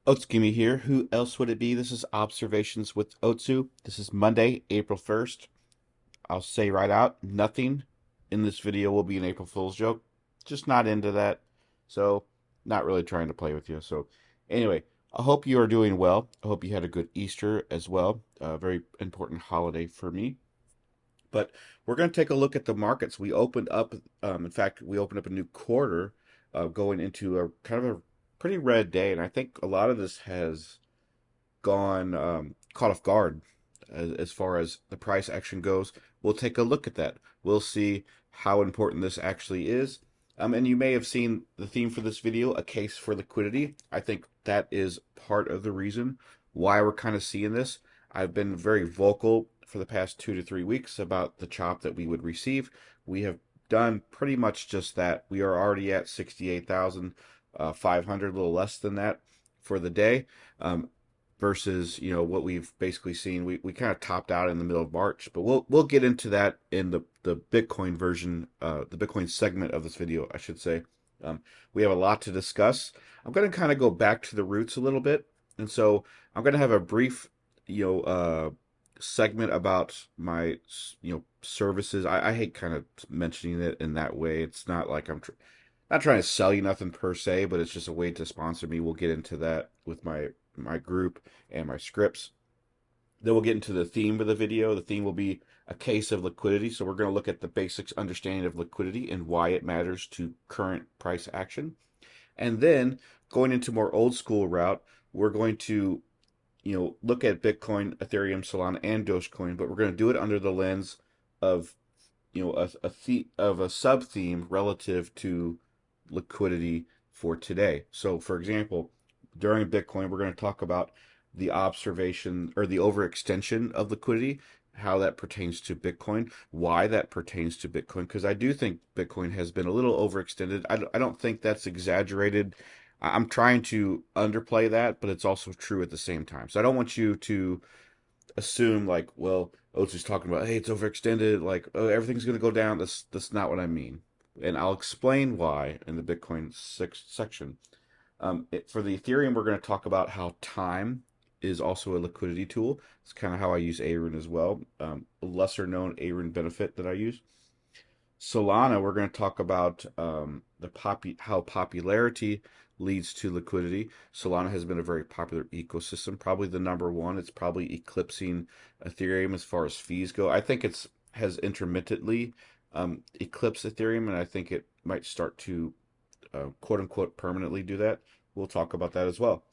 Otsu here. Who else would it be? This is Observations with Otsu. This is Monday, April 1st. I'll say right out, nothing in this video will be an April Fool's joke. Just not into that. So, not really trying to play with you. So, anyway, I hope you are doing well. I hope you had a good Easter as well. A very important holiday for me. But we're going to take a look at the markets. We opened up, in fact, we opened up a new quarter going into a kind of a pretty red day. And I think a lot of this has gone caught off guard as far as the price action goes. We'll take a look at that. We'll see how important this actually is. And you may have seen the theme for this video, a case for liquidity. I think that is part of the reason why we're kind of seeing this. I've been very vocal for the past 2 to 3 weeks about the chop that we would receive. We have done pretty much just that. We are already at 68,500, a little less than that for the day. Versus what we've basically seen. We kind of topped out in the middle of March, but we'll get into that in the Bitcoin version, the Bitcoin segment of this video, I should say. We have a lot to discuss. I'm going to kind of go back to the roots a little bit, and so I'm going to have a brief segment about my services. I hate kind of mentioning it in that way. It's not like I'm not trying to sell you nothing per se, but it's just a way to sponsor me. We'll get into that with my group and my scripts. Then we'll get into the theme of the video. The theme will be a case of liquidity. So we're going to look at the basics understanding of liquidity and why it matters to current price action. And then going into more old school route, we're going to look at Bitcoin, Ethereum, Solana, and Dogecoin, but we're going to do it under the lens of a sub theme relative to liquidity for today. So, for example, during Bitcoin, we're going to talk about the observation or the overextension of liquidity, how that pertains to Bitcoin, why that pertains to Bitcoin, because I do think Bitcoin has been a little overextended. I don't think that's exaggerated. I'm trying to underplay that, but it's also true at the same time. So I don't want you to assume like, well, Otsu's talking about, hey, it's overextended, like, oh, everything's going to go down. That's not what I mean, and I'll explain why in the Bitcoin section. For the Ethereum, we're going to talk about how time is also a liquidity tool. It's kind of how I use Arun as well. A lesser known Arun benefit that I use. Solana, we're going to talk about how popularity leads to liquidity. Solana has been a very popular ecosystem, probably the number one. It's probably eclipsing Ethereum as far as fees go. I think it's has intermittently eclipsed Ethereum, and I think it might start to quote unquote permanently do that. We'll talk about that as well.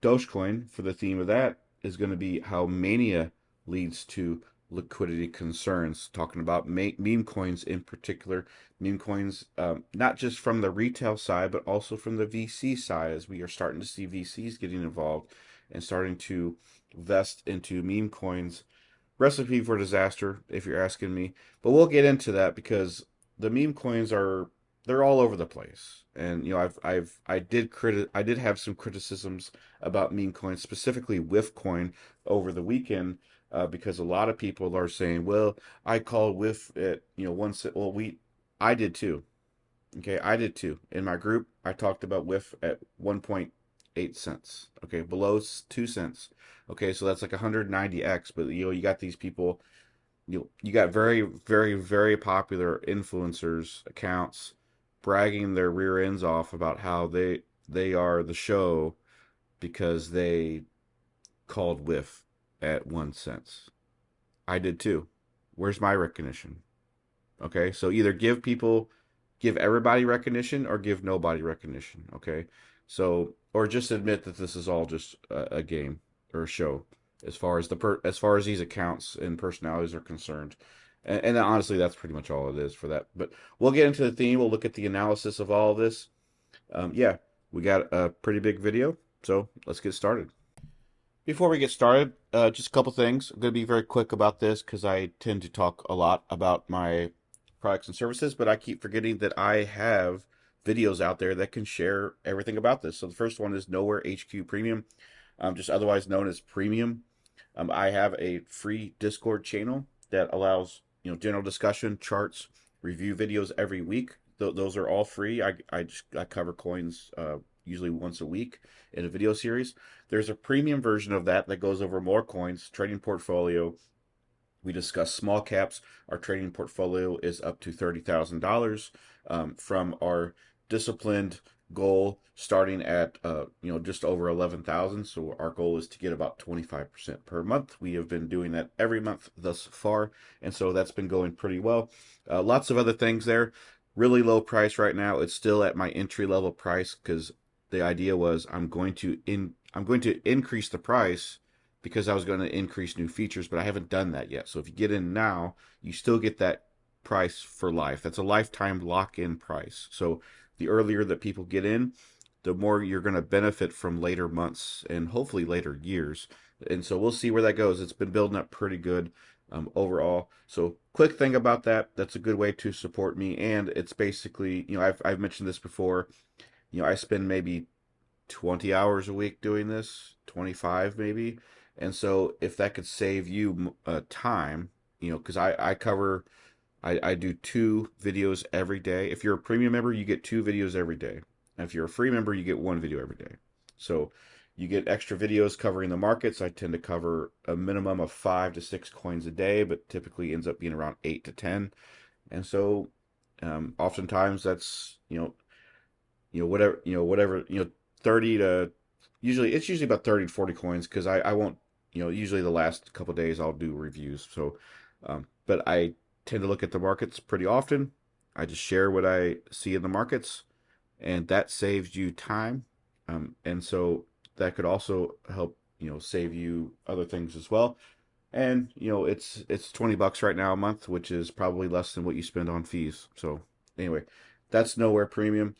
Dogecoin, for the theme of that, is going to be how Mania leads to liquidity concerns, talking about meme coins in particular. Meme coins, not just from the retail side, but also from the VC side, as we are starting to see VCs getting involved and starting to vest into meme coins. Recipe for disaster, if you're asking me. But we'll get into that because the meme coins are they're all over the place. And I did have some criticisms about meme coins, specifically Whiff coin over the weekend, because a lot of people are saying, well, I called Whiff at 1 cent. Well, I did too. Okay, I did too. In my group, I talked about Whiff at 1.8 cents. Okay, below 2 cents. Okay, so that's like 190x. But you got these people. You got very, very, very popular influencers accounts bragging their rear ends off about how they are the show because they called Whiff at 1 cent. I did too. Where's my recognition? Okay, so either give everybody recognition or give nobody recognition. Okay, so or just admit that this is all just a game or a show as far as these accounts and personalities are concerned. And honestly, that's pretty much all it is for that. But we'll get into the theme. We'll look at the analysis of all of this. Yeah, we got a pretty big video, so let's get started. Before we get started, just a couple things. I'm going to be very quick about this because I tend to talk a lot about my products and services, but I keep forgetting that I have videos out there that can share everything about this. So the first one is Nowhere HQ Premium, just otherwise known as Premium. I have a free Discord channel that allows general discussion, charts, review videos every week. Those are all free. I cover coins usually once a week in a video series. There's a premium version of that that goes over more coins, trading portfolio. We discuss small caps. Our trading portfolio is up to $30,000 from our disciplined goal starting at just over 11,000. So our goal is to get about 25% per month. We have been doing that every month thus far, and so that's been going pretty well. Lots of other things there. Really low price right now. It's still at my entry level price because the idea was I'm going to increase the price because I was going to increase new features, but I haven't done that yet. So if you get in now, you still get that price for life. That's a lifetime lock-in price. So the earlier that people get in, the more you're going to benefit from later months and hopefully later years. And so we'll see where that goes. It's been building up pretty good overall. So quick thing about that, that's a good way to support me. And it's basically, I've mentioned this before. I spend maybe 20 hours a week doing this, 25 maybe. And so if that could save you time, because I do 2 videos every day. If you're a premium member, you get 2 videos every day. And if you're a free member, you get 1 video every day. So you get extra videos covering the markets. I tend to cover a minimum of 5 to 6 coins a day, but typically ends up being around 8 to 10. And so oftentimes that's, whatever, 30 to usually about 30 to 40 coins because I won't, usually the last couple of days I'll do reviews. So, but I tend to look at the markets pretty often. I just share what I see in the markets, and that saves you time. And so that could also help, save you other things as well. And, it's $20 right now a month, which is probably less than what you spend on fees. So anyway, that's Nowhere Premium.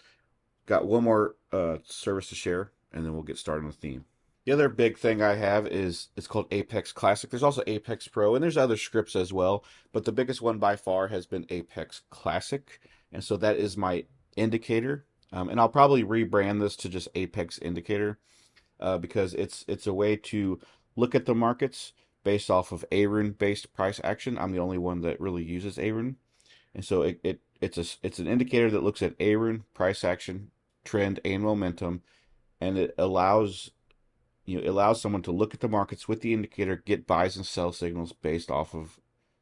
Got one more service to share, and then we'll get started on the theme. The other big thing I have is it's called Apex Classic. There's also Apex Pro, and there's other scripts as well, but the biggest one by far has been Apex Classic, and so that is my indicator. And I'll probably rebrand this to just Apex Indicator because it's a way to look at the markets based off of ARUN based price action. I'm the only one that really uses ARUN, and so it's an indicator that looks at ARUN price action, trend, and momentum, and it allows someone to look at the markets with the indicator, get buys and sell signals based off of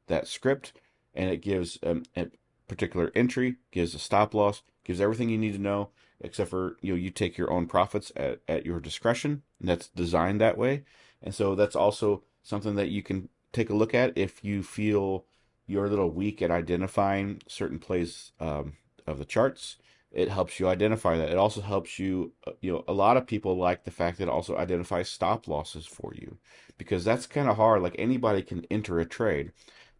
that script, and it gives a particular entry, gives a stop loss, gives everything you need to know, except for you take your own profits at your discretion, and that's designed that way. And so that's also something that you can take a look at if you feel you're a little weak at identifying certain plays of the charts. It helps you identify that. It also helps you, a lot of people like the fact that it also identifies stop losses for you because that's kind of hard. Like anybody can enter a trade,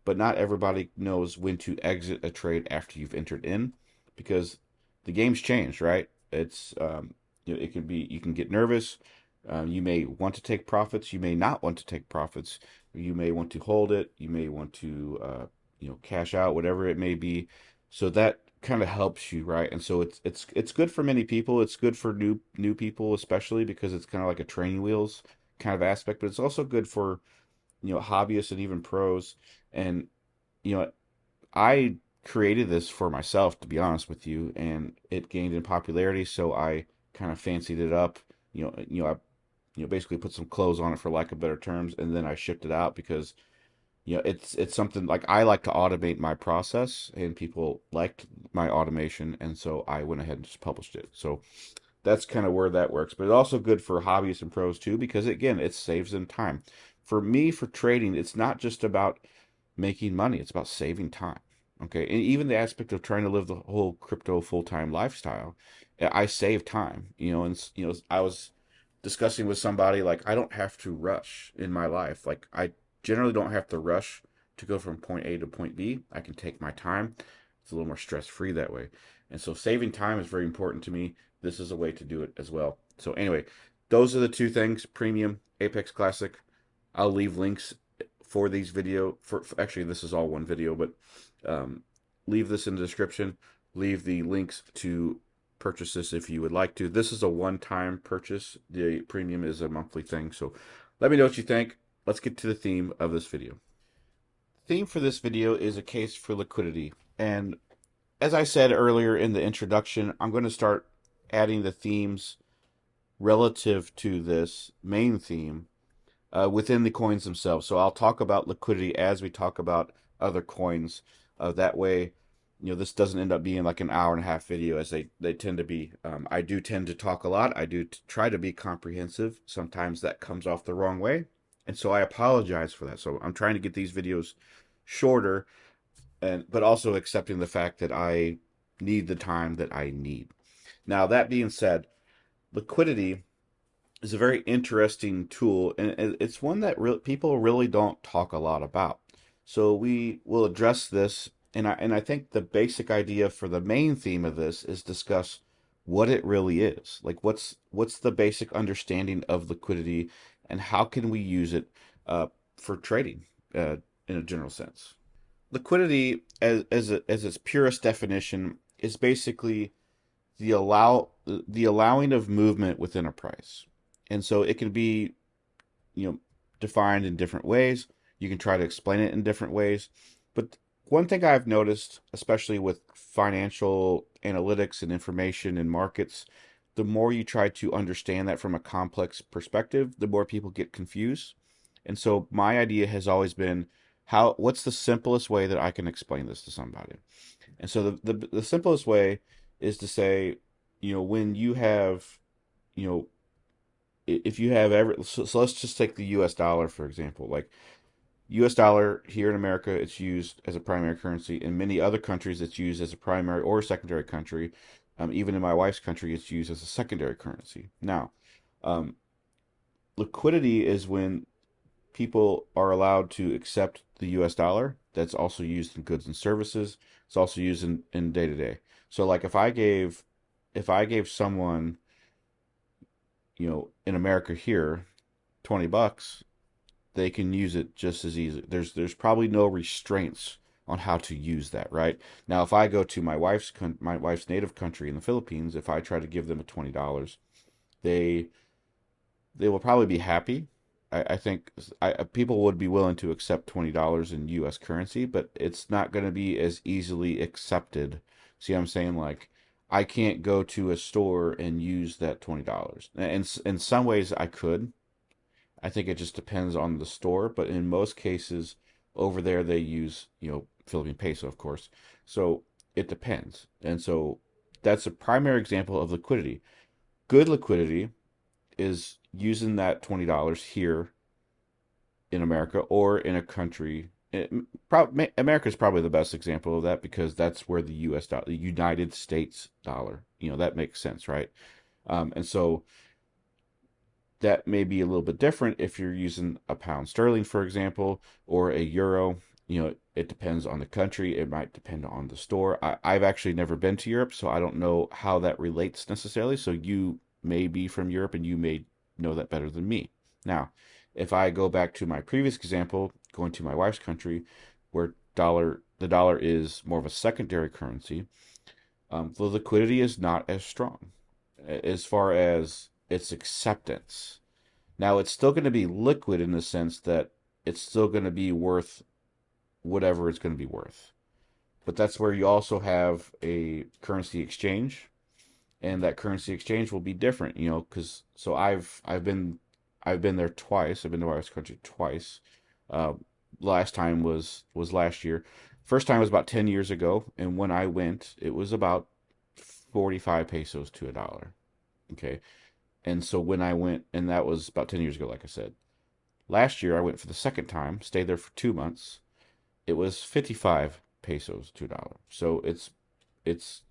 but not everybody knows when to exit a trade after you've entered in because the game's changed, right? It can be, you can get nervous. You may want to take profits. You may not want to take profits. You may want to hold it. You may want to, cash out, whatever it may be. So that kind of helps you, right? And so it's good for many people. It's good for new people, especially because it's kind of like a training wheels kind of aspect. But it's also good for hobbyists and even pros. And you know, I created this for myself, to be honest with you, and it gained in popularity. So I kind of fancied it up. I basically put some clothes on it for lack of better terms, and then I shipped it out because it's something like I like to automate my process, and people liked my automation, and so I went ahead and just published it. So that's kind of where that works. But it's also good for hobbyists and pros too, because again, it saves them time. For me, for trading, it's not just about making money; it's about saving time. Okay, and even the aspect of trying to live the whole crypto full time lifestyle, I save time. And I was discussing with somebody like I don't have to rush in my life. Like I generally don't have to rush to go from point A to point B. I can take my time. It's a little more stress free that way. And so saving time is very important to me. This is a way to do it as well. So anyway, those are the 2 things: premium, Apex Classic. I'll leave links for these for actually this is all one video, but leave this in the description. Leave the links to purchase this if you would like to. This is a one-time purchase. The premium is a monthly thing. So let me know what you think. Let's get to the theme of this video. The theme for this video is a case for liquidity. And as I said earlier in the introduction, I'm going to start adding the themes relative to this main theme within the coins themselves. So I'll talk about liquidity as we talk about other coins. That way, this doesn't end up being like an hour and a half video as they tend to be. I do tend to talk a lot. I do try to be comprehensive. Sometimes that comes off the wrong way. And so I apologize for that. So I'm trying to get these videos shorter, but also accepting the fact that I need the time that I need. Now, that being said, liquidity is a very interesting tool, and it's one that people really don't talk a lot about. So we will address this, and I think the basic idea for the main theme of this is discuss what it really is. Like what's the basic understanding of liquidity, and how can we use it for trading in a general sense. Liquidity, as its purest definition, is basically the allowing of movement within a price. And so it can be, you know, defined in different ways. You can try to explain it in different ways. But one thing I've noticed, especially with financial analytics and information in markets, the more you try to understand that from a complex perspective, the more people get confused. And so my idea has always been what's the simplest way that I can explain this to somebody? And so the simplest way is to say, when you have, you know, if you have so let's just take the US dollar, for example. Like US dollar here in America, it's used as a primary currency. In many other countries, it's used as a primary or secondary country. Even in my wife's country, it's used as a secondary currency. Now, um, liquidity is when people are allowed to accept the US dollar. That's also used in goods and services. It's also used in day to day. So like if I gave someone, in America here, $20, they can use it just as easy. There's probably no restraints on how to use that, right? Now, if I go to my wife's native country in the Philippines, if I try to give them a $20, they they will probably be happy. I think people would be willing to accept $20 in U.S. currency, but it's not going to be as easily accepted. See what I'm saying? Like, I can't go to a store and use that $20. And in some ways, I could. I think it just depends on the store, but in most cases, over there they use, Philippine peso, of course. So it depends. And so that's a primary example of liquidity. Good liquidity is using that $20 here in America or in a country. America is probably the best example of that because that's where the U.S. dollar, the United States dollar, that makes sense, right? And so that may be a little bit different if you're using a pound sterling, for example, or a euro. It depends on the country. It might depend on the store. I've actually never been to Europe, so I don't know how that relates necessarily. So you may be from Europe and you may know that better than me. Now, if I go back to my previous example, going to my wife's country, where the dollar is more of a secondary currency, the liquidity is not as strong as far as its acceptance. Now, it's still going to be liquid in the sense that it's still going to be worth whatever it's going to be worth. But that's where you also have a currency exchange, and that currency exchange will be different, because so I've been there twice. I've been to our country twice. Uh, Last time was last year. First time was about 10 years ago, and when I went, it was about 45 pesos to a dollar. Okay. And so when I went, and that was about 10 years ago, like I said. Last year, I went for the second time, stayed there for 2 months. It was 55 pesos to a dollar. So it's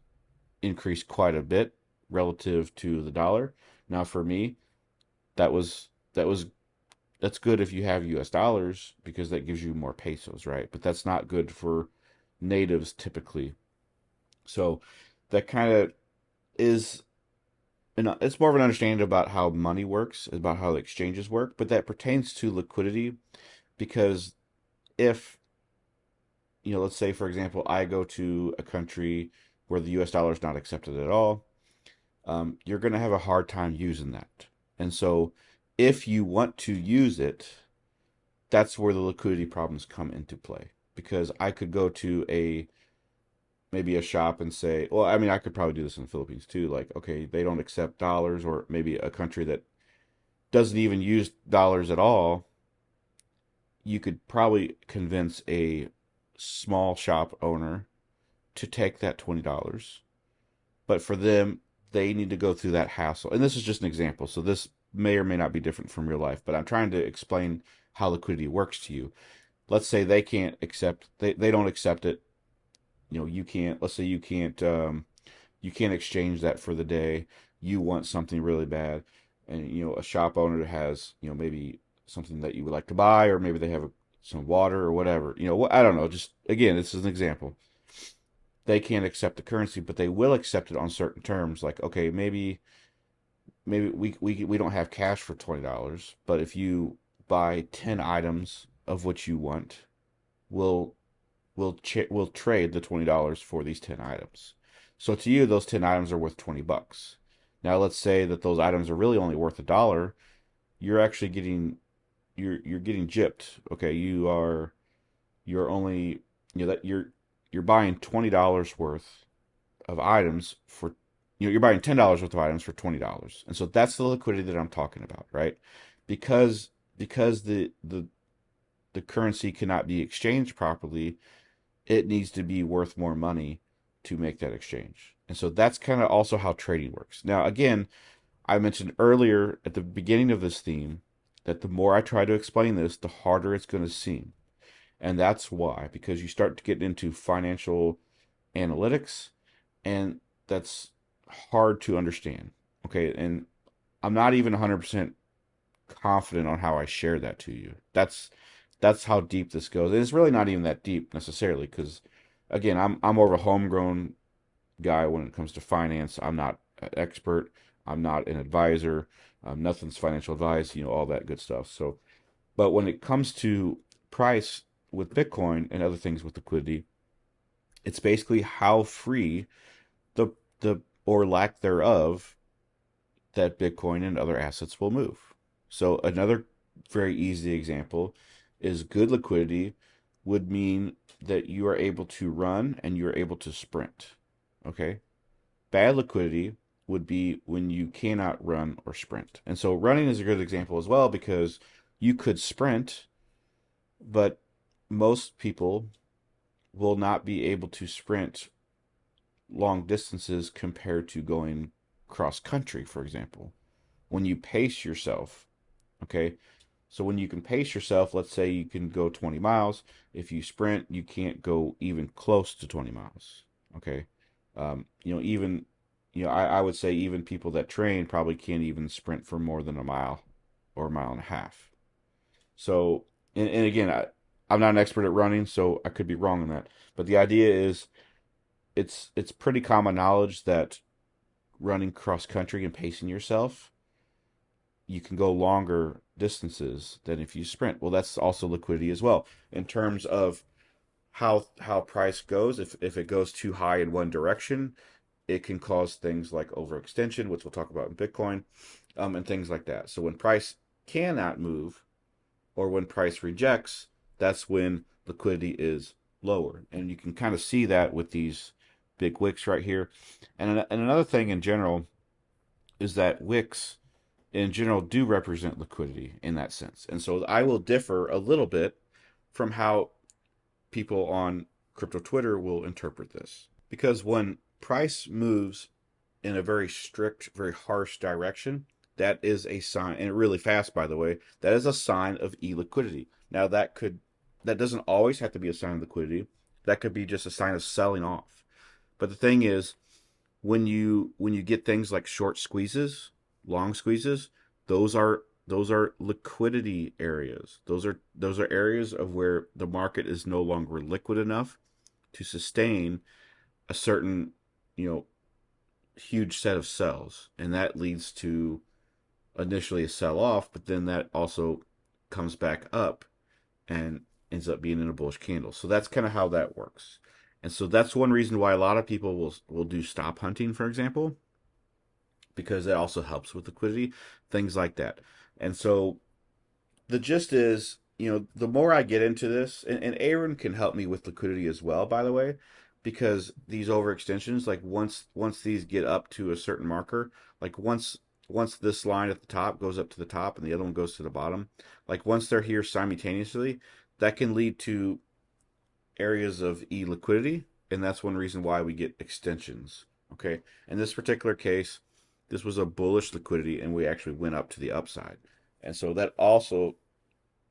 increased quite a bit relative to the dollar. Now, for me, that was that was that's good if you have US dollars because that gives you more pesos, right? But that's not good for natives typically. So that kind of is and it's more of an understanding about how money works, about how the exchanges work, but that pertains to liquidity because if, let's say for example, I go to a country where the US dollar is not accepted at all, you're going to have a hard time using that. And so if you want to use it, that's where the liquidity problems come into play because I could go to maybe a shop and say, well, I mean, I could probably do this in the Philippines too. Like, okay, they don't accept dollars, or maybe a country that doesn't even use dollars at all. You could probably convince a small shop owner to take that $20. But for them, they need to go through that hassle. And this is just an example. So this may or may not be different from real life, but I'm trying to explain how liquidity works to you. Let's say they can't accept, they don't accept it. You can't, let's say you can't exchange that for the day. You want something really bad. And, a shop owner has, maybe something that you would like to buy, or maybe they have some water or whatever. I don't know. Just again, this is an example. They can't accept the currency, but they will accept it on certain terms. Like, okay, maybe we don't have cash for $20, but if you buy 10 items of what you want, we'll we'll trade the $20 for these 10 items. So to you, those 10 items are worth $20. Now let's say that those items are really only worth $1. You're actually getting you're getting gypped. Okay, you're only that you're buying $20 worth of items for you're buying $10 worth of items for $20. And so that's the liquidity that I'm talking about, right? Because the currency cannot be exchanged properly, it needs to be worth more money to make that exchange. And so that's kind of also how trading works. Now, again, I mentioned earlier at the beginning of this theme that the more I try to explain this, the harder it's going to seem. And that's why, because you start to get into financial analytics, and that's hard to understand. Okay. And I'm not even 100% confident on how I share that to you. That's how deep this goes. And it's really not even that deep necessarily, because again, I'm more of a homegrown guy when it comes to finance. I'm not an expert. I'm not an advisor. Nothing's financial advice. All that good stuff. So, but when it comes to price with Bitcoin and other things with liquidity, it's basically how free the or lack thereof that Bitcoin and other assets will move. So another very easy example is good liquidity would mean that you are able to run and you're able to sprint. Okay? Bad liquidity would be when you cannot run or sprint. And so running is a good example as well, because you could sprint, but most people will not be able to sprint long distances compared to going cross country, for example. When you pace yourself, okay? So when you can pace yourself, let's say you can go 20 miles. If you sprint, you can't go even close to 20 miles, okay? Even, I would say even people that train probably can't even sprint for more than a mile or a mile and a half. So, and again, I'm not an expert at running, so I could be wrong on that. But the idea is it's pretty common knowledge that running cross country and pacing yourself, you can go longer distances than if you sprint. Well, that's also liquidity as well in terms of how price goes. If it goes too high in one direction, it can cause things like overextension, which we'll talk about in Bitcoin, and things like that. So when price cannot move, or when price rejects, that's when liquidity is lower. And you can kind of see that with these big wicks right here. And another thing in general is that wicks in general do represent liquidity in that sense. And so I will differ a little bit from how people on crypto Twitter will interpret this. Because when price moves in a very strict, very harsh direction, that is a sign, and really fast, by the way, that is a sign of illiquidity. Now, that doesn't always have to be a sign of liquidity. That could be just a sign of selling off. But the thing is, when you get things like short squeezes, long squeezes, those are liquidity areas. Those are areas of where the market is no longer liquid enough to sustain a certain, you know, huge set of sells, and that leads to initially a sell off, but then that also comes back up and ends up being in a bullish candle. So that's kind of how that works. And so that's one reason why a lot of people will do stop hunting, for example, because it also helps with liquidity, things like that. And so the gist is, the more I get into this, and Aaron can help me with liquidity as well, by the way, because these overextensions, like once these get up to a certain marker, like once this line at the top goes up to the top and the other one goes to the bottom, like once they're here simultaneously, that can lead to areas of illiquidity, and that's one reason why we get extensions. Okay, in this particular case, this was a bullish liquidity, and we actually went up to the upside, and so that also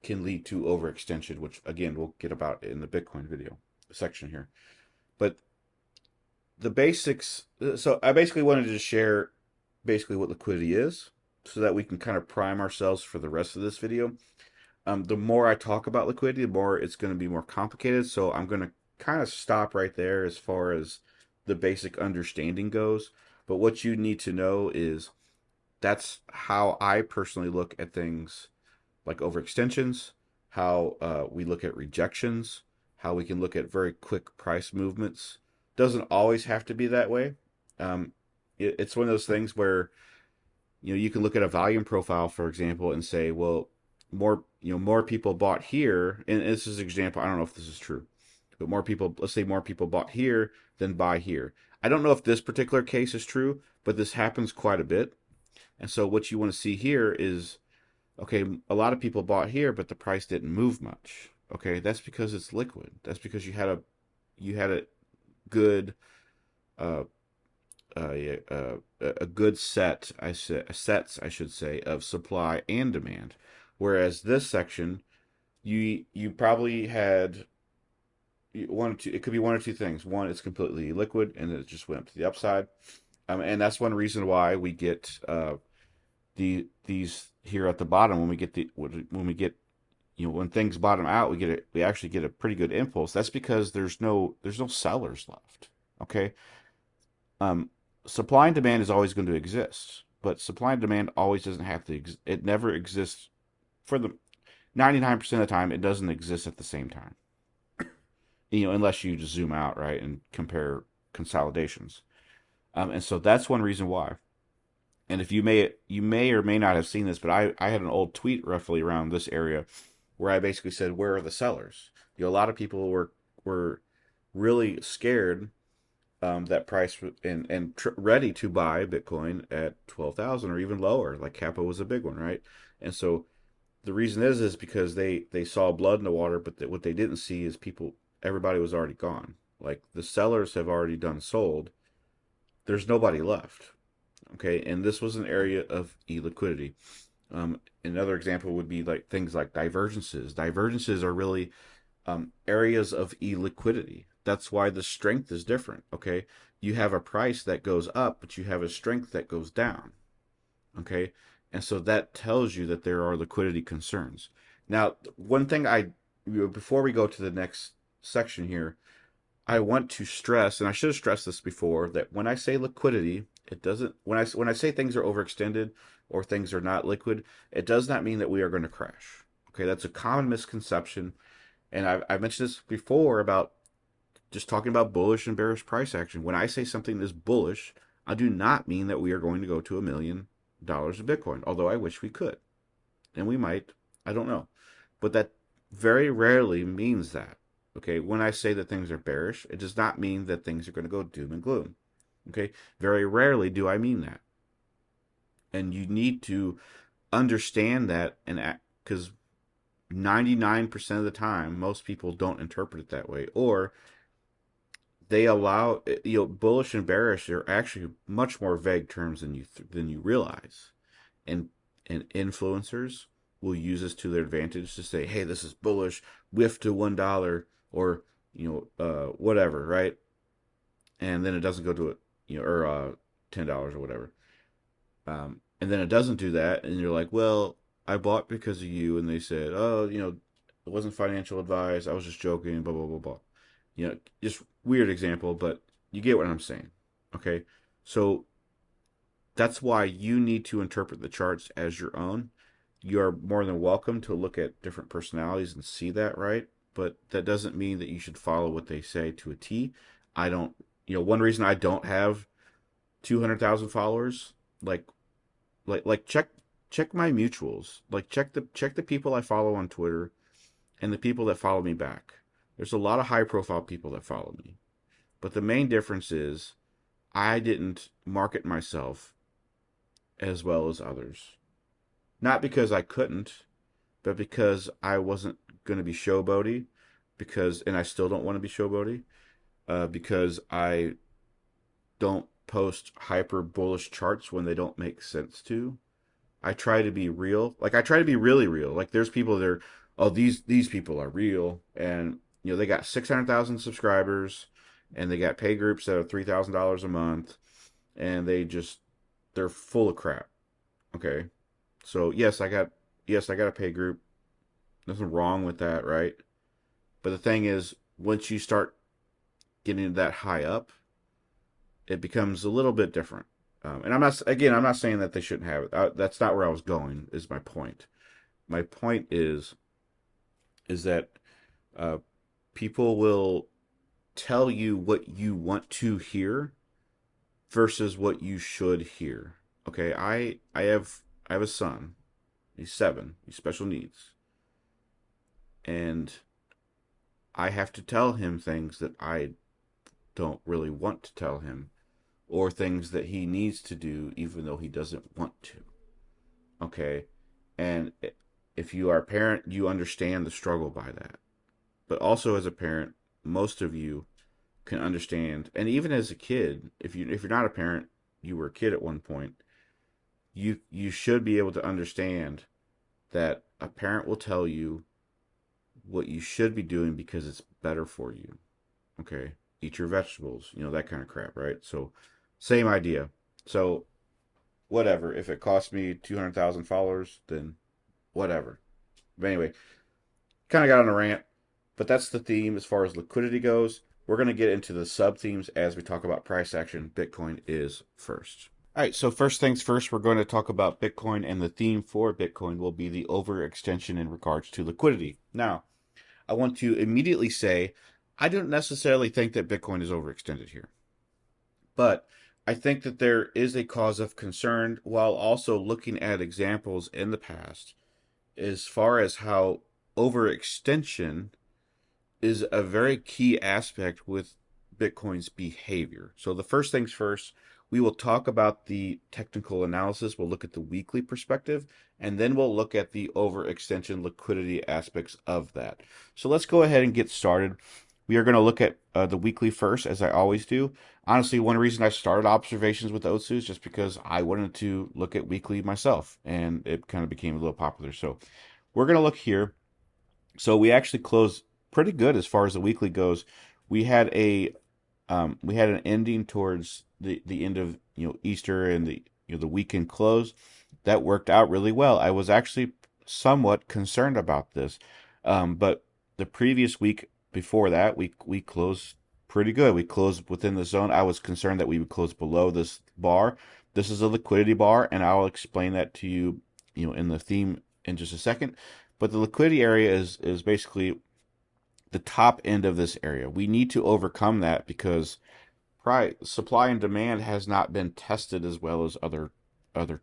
can lead to overextension, which again we'll get about in the Bitcoin video section here. But the basics. So I basically wanted to share basically what liquidity is, so that we can kind of prime ourselves for the rest of this video. The more I talk about liquidity, the more it's going to be more complicated. So I'm going to kind of stop right there as far as the basic understanding goes. But what you need to know is that's how I personally look at things like overextensions, how we look at rejections, how we can look at very quick price movements. Doesn't always have to be that way. It's one of those things where you can look at a volume profile, for example, and say, well, more people bought here, and this is an example. I don't know if this is true, but more people, let's say more people bought here than buy here. I don't know if this particular case is true, but this happens quite a bit. And so what you want to see here is, okay, a lot of people bought here, but the price didn't move much. Okay, that's because it's liquid. That's because you had a good uh, a good sets, I should say, of supply and demand. Whereas this section, you probably had one or two. It could be one or two things. One, it's completely liquid, and it just went up to the upside. And that's one reason why we get these here at the bottom when we get when things bottom out, we actually get a pretty good impulse. That's because there's no sellers left. Okay, um, supply and demand is always going to exist, but supply and demand always doesn't have to. It never exists for the 99% of the time. It doesn't exist at the same time. Unless you just zoom out, right, and compare consolidations. And so that's one reason why. And if you may or may not have seen this, but I had an old tweet roughly around this area where I basically said, where are the sellers? A lot of people were really scared that price and ready to buy Bitcoin at 12,000 or even lower. Like Kappa was a big one, right? And so the reason is because they saw blood in the water, but what they didn't see is everybody was already gone. Like the sellers have already done sold. There's nobody left. Okay, and this was an area of illiquidity. Another example would be like things like divergences. Divergences are really areas of illiquidity. That's why the strength is different. Okay, you have a price that goes up, but you have a strength that goes down. Okay, and so that tells you that there are liquidity concerns. Now, one thing before we go to the next section here, I want to stress, and I should have stressed this before, that when I say liquidity, it doesn't. When I say things are overextended or things are not liquid, it does not mean that we are going to crash. Okay, that's a common misconception, and I've mentioned this before about just talking about bullish and bearish price action. When I say something is bullish, I do not mean that we are going to go to $1 million of Bitcoin, although I wish we could. And we might, I don't know. But that very rarely means that. Okay, when I say that things are bearish, it does not mean that things are going to go doom and gloom. Okay, very rarely do I mean that. And you need to understand that, and because 99% of the time, most people don't interpret it that way, or they allow bullish and bearish are actually much more vague terms than you realize, and influencers will use this to their advantage to say, hey, this is bullish, whiff to $1, or whatever, right? And then it doesn't go to it, or $10 or whatever, and then it doesn't do that, and you're like, well, I bought because of you, and they said, oh, it wasn't financial advice, I was just joking, blah blah blah blah. Just weird example, but you get what I'm saying. Okay, so that's why you need to interpret the charts as your own. You're more than welcome to look at different personalities and see that, right? But that doesn't mean that you should follow what they say to a T. I don't, one reason I don't have 200,000 followers, like check my mutuals, like check the people I follow on Twitter and the people that follow me back. There's a lot of high profile people that follow me. But the main difference is I didn't market myself as well as others. Not because I couldn't, but because I wasn't going to be showboaty, and I still don't want to be showboaty, because I don't post hyper bullish charts when they don't make sense to. I try to be real. Like I try to be really real. Like there's people that are, oh, these people are real, and they got 600,000 subscribers, and they got pay groups that are $3,000 a month, and they're full of crap. Okay, so yes, I got a pay group. Nothing wrong with that, right? But the thing is, once you start getting that high up, it becomes a little bit different. And I'm not saying that they shouldn't have it. That's not where I was going. Is my point. My point is that uh, people will tell you what you want to hear versus what you should hear. Okay, I have a son. He's 7. He's special needs, and I have to tell him things that I don't really want to tell him, or things that he needs to do even though he doesn't want to. Okay, and if you are a parent, you understand the struggle by that. But also as a parent, most of you can understand, and even as a kid, if you're not a parent, you were a kid at one point, you should be able to understand that a parent will tell you what you should be doing because it's better for you. Okay, eat your vegetables, that kind of crap, right? So, same idea. So, whatever. If it costs me 200,000 followers, then whatever. But anyway, kind of got on a rant, but that's the theme as far as liquidity goes. We're going to get into the sub themes as we talk about price action. Bitcoin is first. All right, so first things first, we're going to talk about Bitcoin, and the theme for Bitcoin will be the overextension in regards to liquidity. Now, I want to immediately say I don't necessarily think that Bitcoin is overextended here, but I think that there is a cause of concern while also looking at examples in the past as far as how overextension is a very key aspect with Bitcoin's behavior. So the first things first, we will talk about the technical analysis. We'll look at the weekly perspective, and then we'll look at the overextension liquidity aspects of that. So let's go ahead and get started. We are going to look at the weekly first, as I always do. Honestly, one reason I started observations with Otsu is just because I wanted to look at weekly myself, and it kind of became a little popular. So we're going to look here. So we actually closed pretty good as far as the weekly goes. We had an ending towards the end of Easter and the weekend close that worked out really well. I was actually somewhat concerned about this, but the previous week before that we closed pretty good. We closed within the zone. I was concerned that we would close below this bar. This is a liquidity bar, and I'll explain that to you, in the theme in just a second. But the liquidity area is basically the top end of this area. We need to overcome that because supply and demand has not been tested as well as other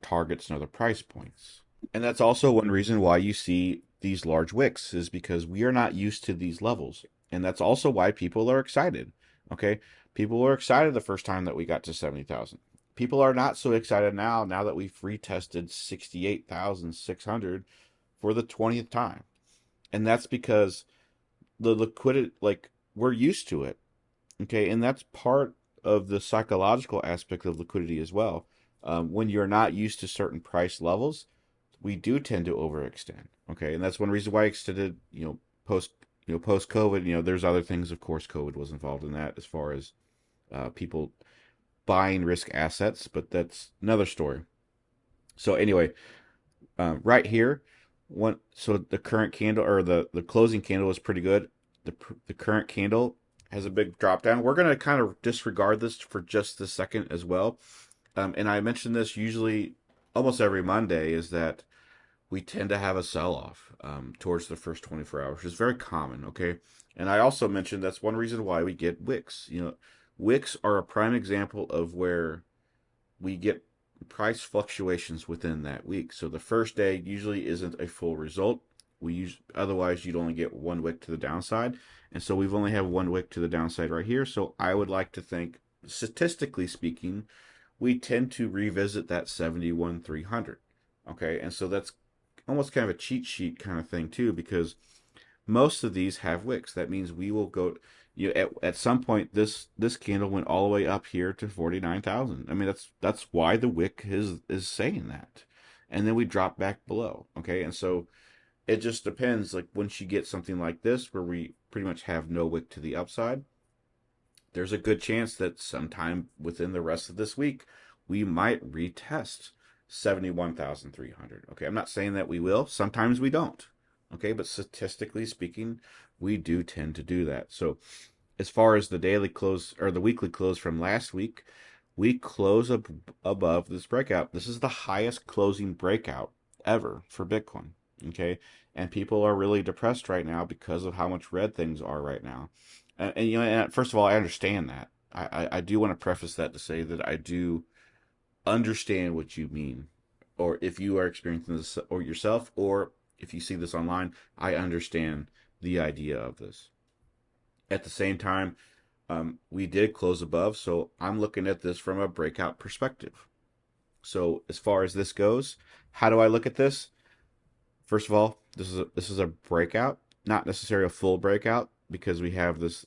targets and other price points. And that's also one reason why you see these large wicks is because we are not used to these levels. And that's also why people are excited. Okay? People were excited the first time that we got to 70,000. People are not so excited now that we've retested 68,600 for the 20th time. And that's because the liquidity, like, we're used to it. Okay, and that's part of the psychological aspect of liquidity as well. When you're not used to certain price levels, we do tend to overextend. Okay, and that's one reason why I extended. Post post COVID. There's other things. Of course, COVID was involved in that as far as people buying risk assets, but that's another story. So anyway, right here, so the current candle or the closing candle is pretty good. The current candle has a big drop down. We're going to kind of disregard this for just a second as well. And I mention this usually almost every Monday is that we tend to have a sell off towards the first 24 hours, which is very common. Okay. And I also mentioned that's one reason why we get wicks. Wicks are a prime example of where we get price fluctuations within that week. So the first day usually isn't a full result. Otherwise you'd only get one wick to the downside, and so we've only have one wick to the downside right here. So I would like to think, statistically speaking, we tend to revisit that 71,300. Okay, and so that's almost kind of a cheat sheet kind of thing too, because most of these have wicks. That means we will go. At some point this candle went all the way up here to 49,000. I mean that's why the wick is saying that, and then we drop back below. Okay, and so it just depends. Like once you get something like this where we pretty much have no wick to the upside, there's a good chance that sometime within the rest of this week we might retest 71,300. Okay, I'm not saying that we will. Sometimes we don't. Okay, but statistically speaking, we do tend to do that. So, as far as the daily close or the weekly close from last week, we close above this breakout. This is the highest closing breakout ever for Bitcoin. Okay, and people are really depressed right now because of how much red things are right now. And first of all, I understand that. I do want to preface that to say that I do understand what you mean, or if you are experiencing this or yourself, or if you see this online, I understand the idea of this. At the same time, we did close above, so I'm looking at this from a breakout perspective. So as far as this goes, how do I look at this? First of all, this is a breakout, not necessarily a full breakout, because we have this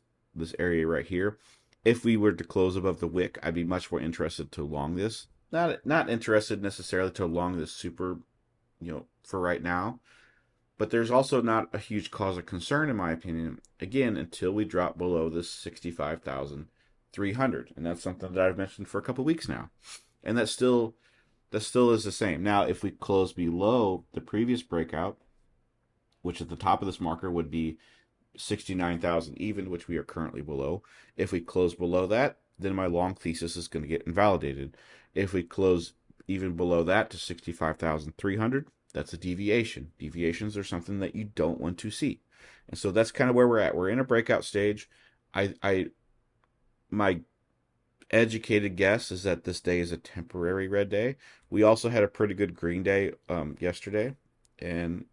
area right here. If we were to close above the wick, I'd be much more interested to long this. Not interested necessarily to long this super, for right now. But there's also not a huge cause of concern, in my opinion, again, until we drop below this 65,300. And that's something that I've mentioned for a couple weeks now. And that still is the same. Now, if we close below the previous breakout, which at the top of this marker would be 69,000 even, which we are currently below. If we close below that, then my long thesis is going to get invalidated. If we close even below that to 65,300, that's a deviation. Deviations are something that you don't want to see. And so that's kind of where we're at. We're in a breakout stage. My educated guess is that this day is a temporary red day. We also had a pretty good green day yesterday, and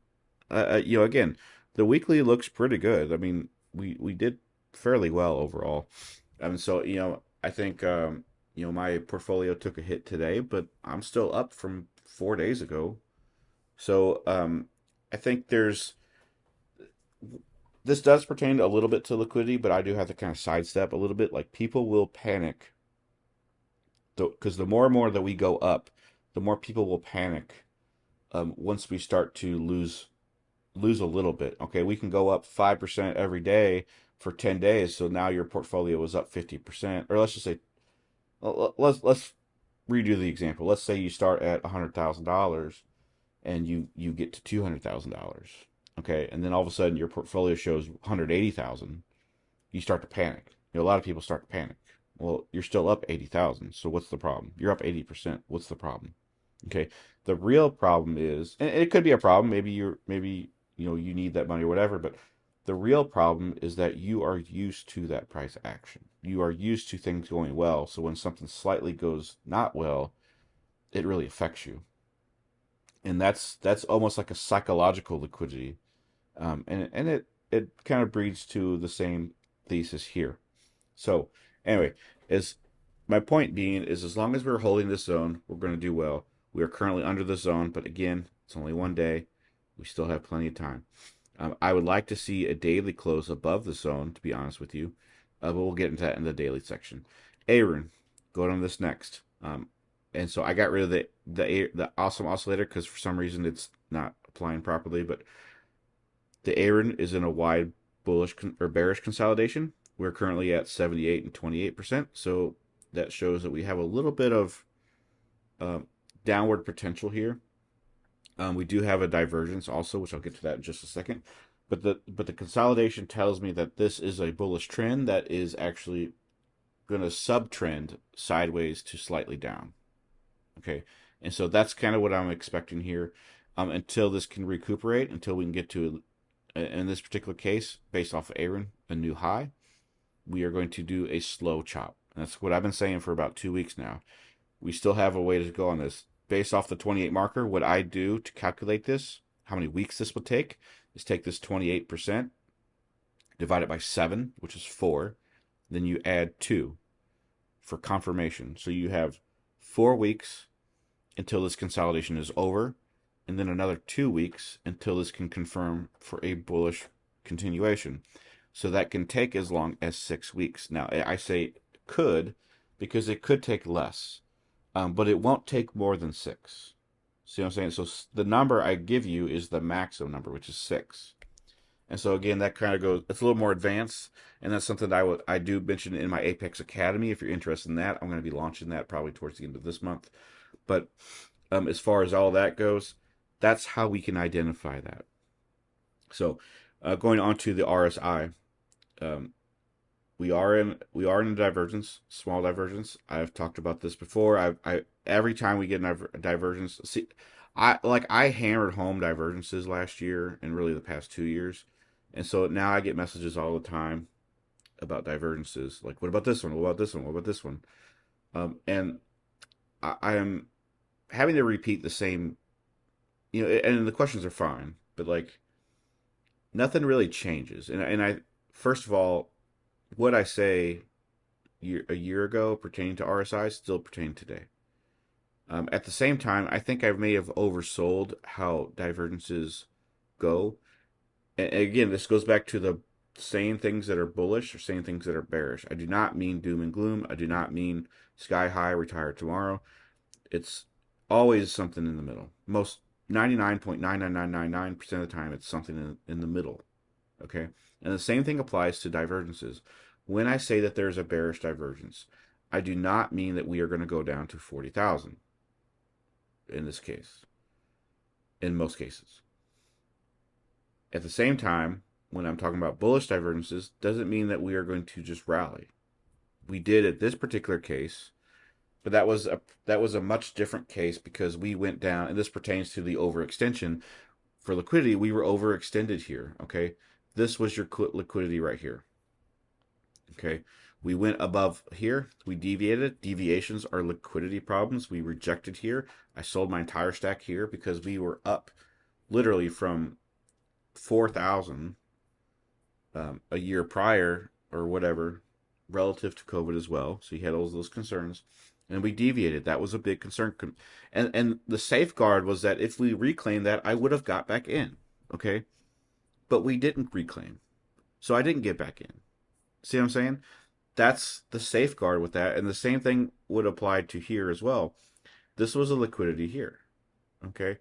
again, the weekly looks pretty good. I mean, we did fairly well overall. So I think my portfolio took a hit today, but I'm still up from 4 days ago. So I think this does pertain a little bit to liquidity, but I do have to kind of sidestep a little bit. Like people will panic because the more and more that we go up, the more people will panic once we start to lose a little bit. Okay, we can go up 5% every day for 10 days, so now your portfolio is up 50%. Or let's just say let's redo the example. Let's say you start at $100,000 and you get to $200,000. Okay, and then all of a sudden your portfolio shows 180,000. You start to panic. A lot of people start to panic. Well, you're still up 80,000. So what's the problem? You're up 80%. What's the problem? Okay. The real problem is, and it could be a problem. Maybe you need that money or whatever, but the real problem is that you are used to that price action. You are used to things going well. So when something slightly goes not well, it really affects you. And that's almost like a psychological liquidity. And it kind of breeds to the same thesis here. So anyway, is my point being is as long as we're holding this zone, we're going to do well. We are currently under the zone, but again, it's only one day. We still have plenty of time. I would like to see a daily close above the zone, to be honest with you, but we'll get into that in the daily section. Aaron, going on this next. And so I got rid of the awesome oscillator because for some reason it's not applying properly, but the Aaron is in a wide bullish or bearish consolidation. We're currently at 78 and 28%, so that shows that we have a little bit of downward potential here. We do have a divergence also, which I'll get to that in just a second. But the consolidation tells me that this is a bullish trend that is actually going to subtrend sideways to slightly down. Okay, and so that's kind of what I'm expecting here until this can recuperate, until we can get to, in this particular case, based off of Aaron, a new high. We are going to do a slow chop. And that's what I've been saying for about 2 weeks now. We still have a way to go on this. Based off the 28 marker, what I do to calculate this, how many weeks this will take, is take this 28%, divide it by 7, which is 4, then you add 2 for confirmation. So you have 4 weeks until this consolidation is over, and then another 2 weeks until this can confirm for a bullish continuation. So that can take as long as 6 weeks. Now, I say could because it could take less, but it won't take more than 6. See what I'm saying? So the number I give you is the maximum number, which is 6. And so again, that kind of goes. It's a little more advanced, and that's something that I do mention in my Apex Academy. If you're interested in that, I'm going to be launching that probably towards the end of this month. But as far as all that goes, that's how we can identify that. So going on to the RSI, um, we are in a divergence, small divergence. I've talked about this before. I every time we get a divergence, see, I hammered home divergences last year and really the past 2 years, and so now I get messages all the time about divergences. Like, what about this one? What about this one? What about this one? And I am having to repeat the same, and the questions are fine, but like nothing really changes. And I first of all, what I say a year ago pertaining to RSI still pertain today. At the same time, I think I may have oversold how divergences go. And again, this goes back to the saying things that are bullish or saying things that are bearish. I do not mean doom and gloom. I do not mean sky high, retire tomorrow. It's always something in the middle. Most 99.99999% of the time, it's something in the middle. Okay? And the same thing applies to divergences. When I say that there's a bearish divergence, I do not mean that we are going to go down to 40,000 in this case, in most cases. At the same time, when I'm talking about bullish divergences, doesn't mean that we are going to just rally. We did at this particular case, but that was a much different case because we went down, and this pertains to the overextension. For liquidity, we were overextended here. Okay, this was your liquidity right here. Okay, we went above here, we deviated. Deviations are liquidity problems. We rejected here. I sold my entire stack here because we were up literally from 4,000 a year prior or whatever, relative to COVID as well. So you had all those concerns, and we deviated. That was a big concern, and the safeguard was that if we reclaimed that, I would have got back in. Okay, but we didn't reclaim, so I didn't get back in. See what I'm saying? That's the safeguard with that, and the same thing would apply to here as well. This was a liquidity here. Okay,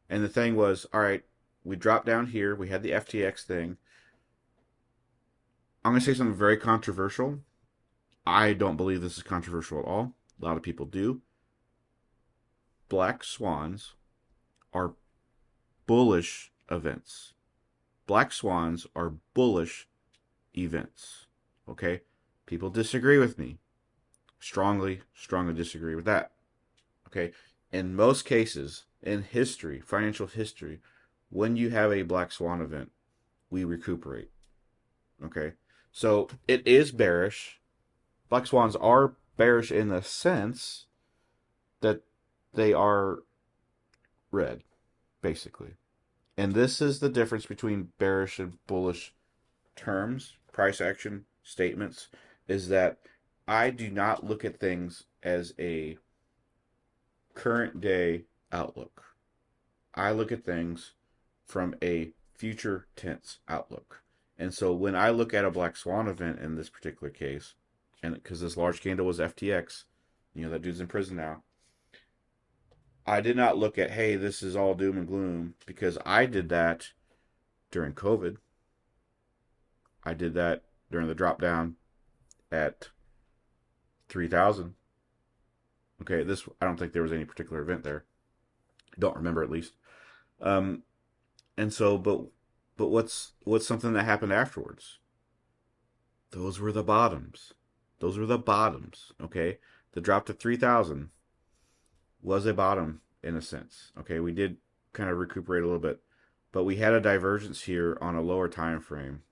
and the thing was, all right, we dropped down here. We had the FTX thing. I'm going to say something very controversial. I don't believe this is controversial at all. A lot of people do. Black swans are bullish events. Black swans are bullish events. Okay? People disagree with me. Strongly, strongly disagree with that. Okay? In most cases, in history, financial history, when you have a black swan event, we recuperate. Okay? So it is bearish. Black swans are bearish in the sense that they are red, basically. And this is the difference between bearish and bullish terms, price action statements, is that I do not look at things as a current day outlook. I look at things from a future tense outlook. And so when I look at a black swan event in this particular case, and because this large candle was FTX, that dude's in prison now. I did not look at, hey, this is all doom and gloom, because I did that during COVID. I did that during the drop down at 3,000. Okay, I don't think there was any particular event there. Don't remember at least. Um, and so, but what's something that happened afterwards? Those were the bottoms. Those were the bottoms. Okay, the drop to 3,000 was a bottom in a sense. Okay, we did kind of recuperate a little bit, but we had a divergence here on a lower time frame.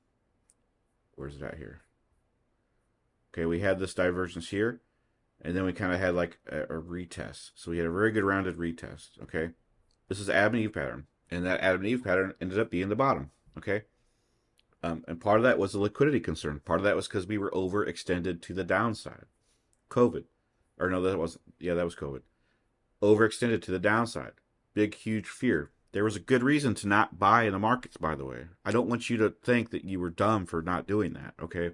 Where's it at here? Okay, we had this divergence here, and then we kind of had like a retest. So we had a very good rounded retest. Okay, this is Adam and Eve pattern, and that Adam and Eve pattern ended up being the bottom. Okay. And part of that was a liquidity concern. Part of that was because we were overextended to the downside. COVID. Or no, that wasn't. Yeah, that was COVID. Overextended to the downside. Big, huge fear. There was a good reason to not buy in the markets, by the way. I don't want you to think that you were dumb for not doing that, okay?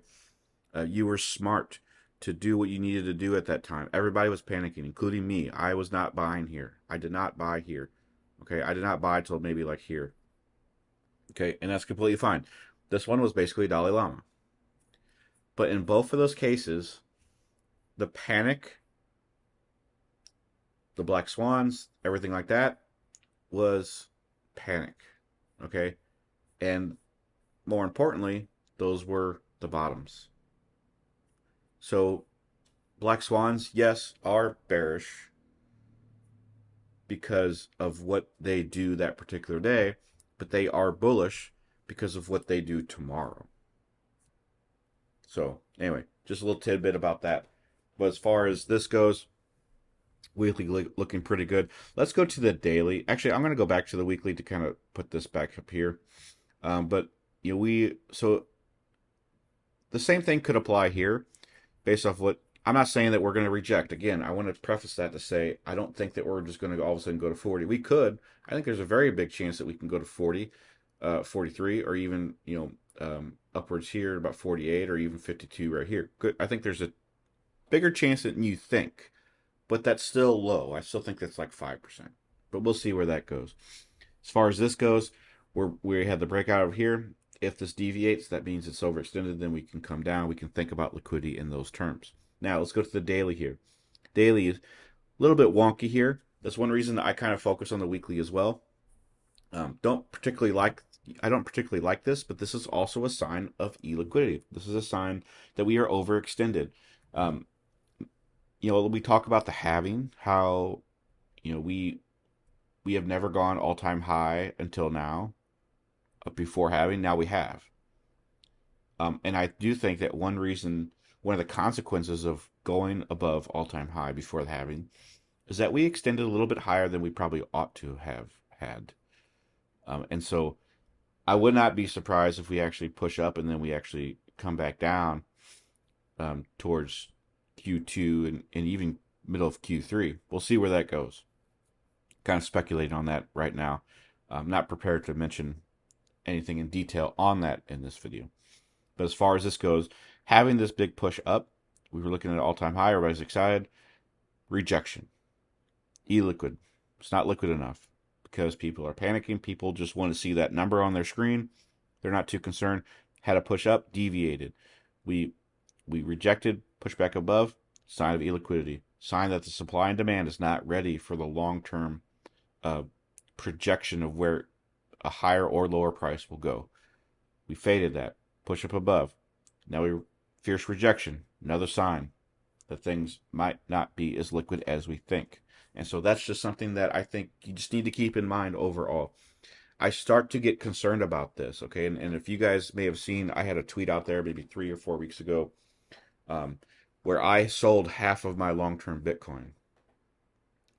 You were smart to do what you needed to do at that time. Everybody was panicking, including me. I was not buying here. I did not buy here. Okay, I did not buy till maybe like here. Okay, and that's completely fine. This one was basically Dalai Lama. But in both of those cases, the panic, the black swans, everything like that was panic. Okay, and more importantly, those were the bottoms. So black swans, yes, are bearish because of what they do that particular day, but they are bullish because of what they do tomorrow. So, anyway, just a little tidbit about that. But as far as this goes, weekly looking pretty good. Let's go to the daily. Actually, I'm going to go back to the weekly to kind of put this back up here. But so the same thing could apply here based off what I'm not saying that we're going to reject. Again, I want to preface that to say I don't think that we're just going to all of a sudden go to 40. We could. I think there's a very big chance that we can go to 40, 43, or even upwards here about 48 or even 52 right here. Good. I think there's a bigger chance than you think, but that's still low. I still think that's like 5%, but we'll see where that goes. As far as this goes, we had the breakout over here. If this deviates, that means it's overextended. Then we can come down. We can think about liquidity in those terms. Now let's go to the daily here. Daily is a little bit wonky here. That's one reason that I kind of focus on the weekly as well. Don't particularly like I don't particularly like this, but this is also a sign of illiquidity. This is a sign that we are overextended. Um, we talk about the halving, how we have never gone all time high until now. Before halving, now we have. And I do think that one of the consequences of going above all time high before the halving is that we extended a little bit higher than we probably ought to have had. And so I would not be surprised if we actually push up and then we actually come back down towards Q2 and even middle of Q3. We'll see where that goes. Kind of speculating on that right now. I'm not prepared to mention anything in detail on that in this video. But as far as this goes, having this big push up, we were looking at an all-time high. Everybody's excited. Rejection. Illiquid. It's not liquid enough because people are panicking. People just want to see that number on their screen. They're not too concerned. Had a push up, deviated. We rejected, pushed back above. Sign of illiquidity. Sign that the supply and demand is not ready for the long-term projection of where a higher or lower price will go. We faded that. Push up above. Now we fierce rejection. Another sign that things might not be as liquid as we think. And so that's just something that I think you just need to keep in mind overall. I start to get concerned about this, okay? And if you guys may have seen, I had a tweet out there maybe 3 or 4 weeks ago where I sold half of my long-term Bitcoin.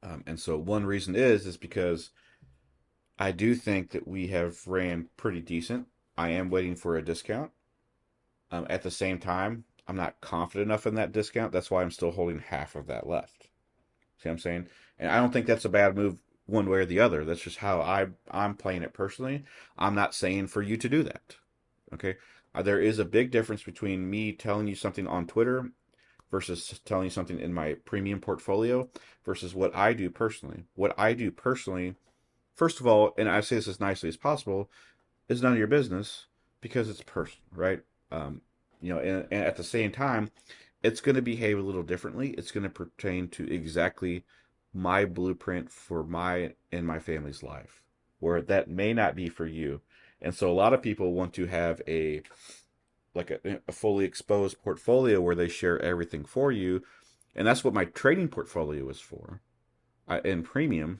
And so one reason is because I do think that we have ran pretty decent. I am waiting for a discount. At the same time, I'm not confident enough in that discount. That's why I'm still holding half of that left. See what I'm saying? And I don't think that's a bad move one way or the other. That's just how I'm playing it personally. I'm not saying for you to do that. Okay? There is a big difference between me telling you something on Twitter versus telling you something in my premium portfolio versus what I do personally. What I do personally, first of all, and I say this as nicely as possible, is none of your business because it's personal, right? And at the same time, it's going to behave a little differently. It's going to pertain to exactly my blueprint for my and my family's life, where that may not be for you. And so a lot of people want to have a fully exposed portfolio where they share everything for you, and that's what my trading portfolio is for, in premium.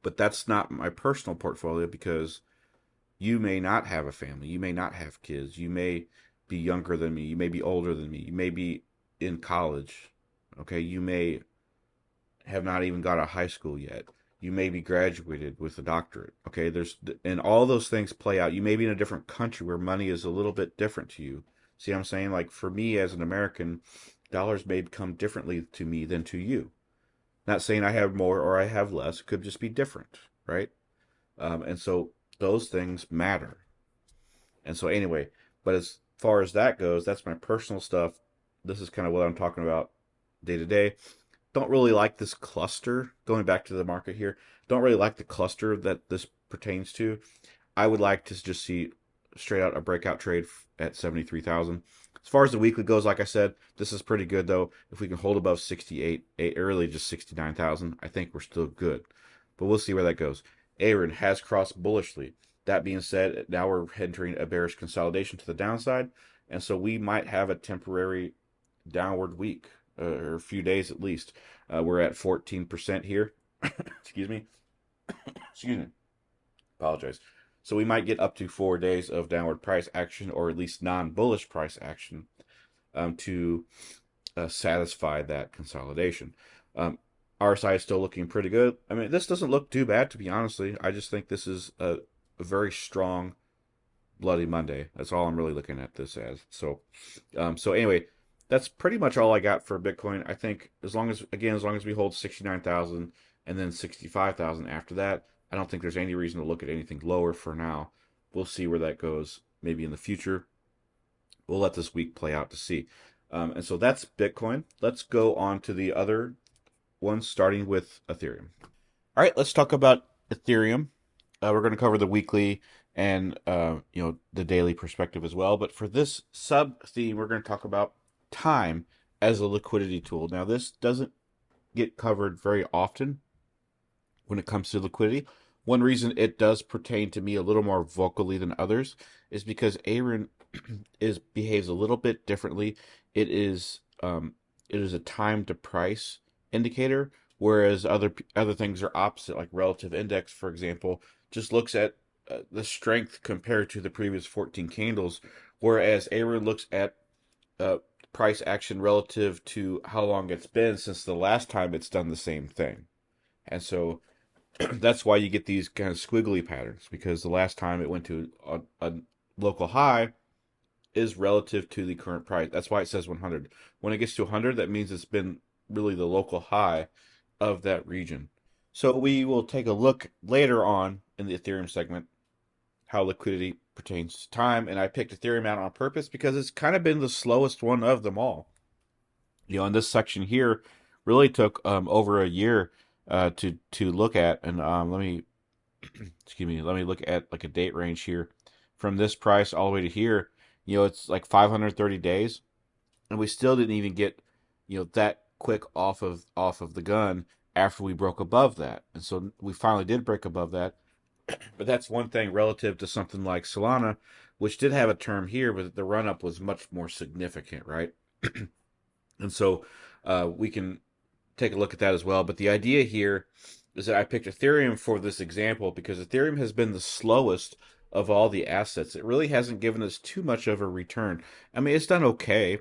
But that's not my personal portfolio because you may not have a family. You may not have kids. You may be younger than me. You may be older than me. You may be in college. Okay. You may have not even got out of high school yet. You may be graduated with a doctorate. Okay, and all those things play out. You may be in a different country where money is a little bit different to you. See what I'm saying? Like for me as an American, dollars may come differently to me than to you. Not saying I have more or I have less. It could just be different, right? And so those things matter. And so anyway, but as far as that goes, that's my personal stuff. This is kind of what I'm talking about day to day. Don't really like this cluster. Going back to the market here, don't really like the cluster that this pertains to. I would like to just see straight out a breakout trade at 73,000. As far as the weekly goes, like I said, this is pretty good though. If we can hold above 68, early just 69,000, I think we're still good. But we'll see where that goes. Aaron has crossed bullishly. That being said, now we're entering a bearish consolidation to the downside, and so we might have a temporary downward week or a few days at least. We're at 14% here. Excuse me. Excuse me. Apologize. So we might get up to 4 days of downward price action, or at least non-bullish price action, to satisfy that consolidation. RSI is still looking pretty good. I mean, this doesn't look too bad, to be honestly. I just think this is a very strong Bloody Monday. That's all I'm really looking at this as. So anyway, that's pretty much all I got for Bitcoin. I think as long as we hold 69,000 and then 65,000 after that, I don't think there's any reason to look at anything lower for now. We'll see where that goes maybe in the future. We'll let this week play out to see. And so that's Bitcoin. Let's go on to the other ones, starting with Ethereum. All right, let's talk about Ethereum. We're going to cover the weekly and the daily perspective as well. But for this sub theme, we're going to talk about time as a liquidity tool. Now, this doesn't get covered very often when it comes to liquidity. One reason it does pertain to me a little more vocally than others is because Aaron behaves a little bit differently. It is a time to price indicator, whereas other things are opposite, like relative index, for example, just looks at the strength compared to the previous 14 candles, whereas Aaron looks at price action relative to how long it's been since the last time it's done the same thing. And so that's why you get these kind of squiggly patterns, because the last time it went to a local high is relative to the current price. That's why it says 100. When it gets to 100, that means it's been really the local high of that region. So we will take a look later on in the Ethereum segment how liquidity pertains to time, and I picked Ethereum out on purpose because it's kind of been the slowest one of them all. In this section here really took over a year to look at, and let me let me look at like a date range here from this price all the way to here. It's like 530 days, and we still didn't even get that quick off of the gun after we broke above that. And so we finally did break above that. But that's one thing relative to something like Solana, which did have a term here, but the run up was much more significant, right? And so we can take a look at that as well. But the idea here is that I picked Ethereum for this example because Ethereum has been the slowest of all the assets. It really hasn't given us too much of a return. I mean, it's done okay.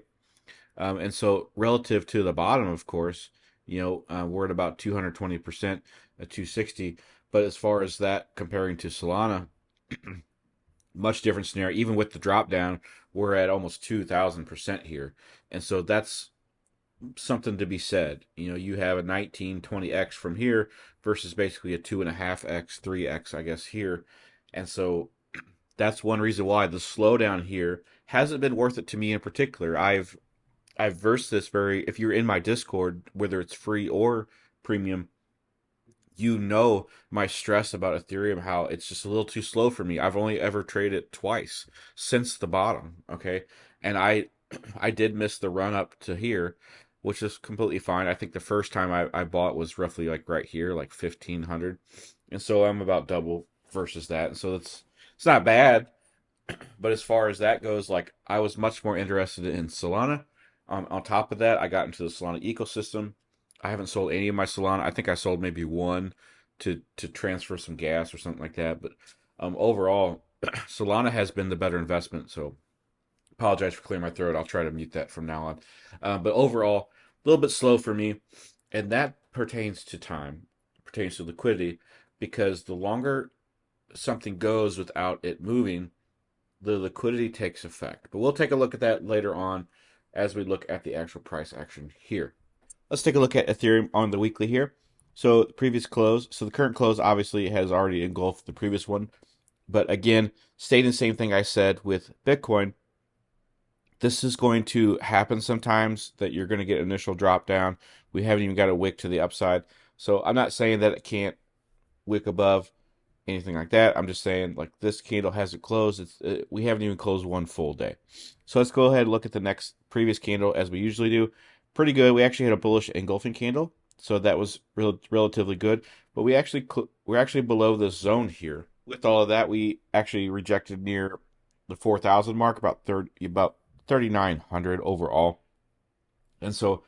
And so relative to the bottom, of course, we're at about 220% at 260. But as far as that comparing to Solana, much different scenario. Even with the drop down, we're at almost 2,000% here. And so that's something to be said. You have a 19-20x from here versus basically a 2.5x, 3x, I guess, here. And so that's one reason why the slowdown here hasn't been worth it to me in particular. I've versed this if you're in my Discord, whether it's free or premium, my stress about Ethereum, how it's just a little too slow for me. I've only ever traded it twice since the bottom, okay? And I did miss the run up to here, which is completely fine. I think the first time I bought was roughly like right here, like 1,500. And so I'm about double versus that. And so it's not bad. But as far as that goes, like I was much more interested in Solana. On top of that, I got into the Solana ecosystem. I haven't sold any of my Solana. I think I sold maybe one to transfer some gas or something like that. But overall, Solana has been the better investment. So apologize for clearing my throat. I'll try to mute that from now on. But overall, a little bit slow for me, and that pertains to time. It pertains to liquidity, because the longer something goes without it moving, the liquidity takes effect. But we'll take a look at that later on as we look at the actual price action here. Let's take a look at Ethereum on the weekly here. So the previous close, so the current close obviously has already engulfed the previous one. But again, stating the same thing I said with Bitcoin, this is going to happen sometimes that you're going to get initial drop down. We haven't even got a wick to the upside. So I'm not saying that it can't wick above anything like that. I'm just saying like this candle hasn't closed. We haven't even closed one full day. So let's go ahead and look at the next previous candle as we usually do. Pretty good. We actually had a bullish engulfing candle, so that was relatively good. But we're actually below this zone here. With all of that, we actually rejected near the 4,000 mark, about 3,900 overall. And so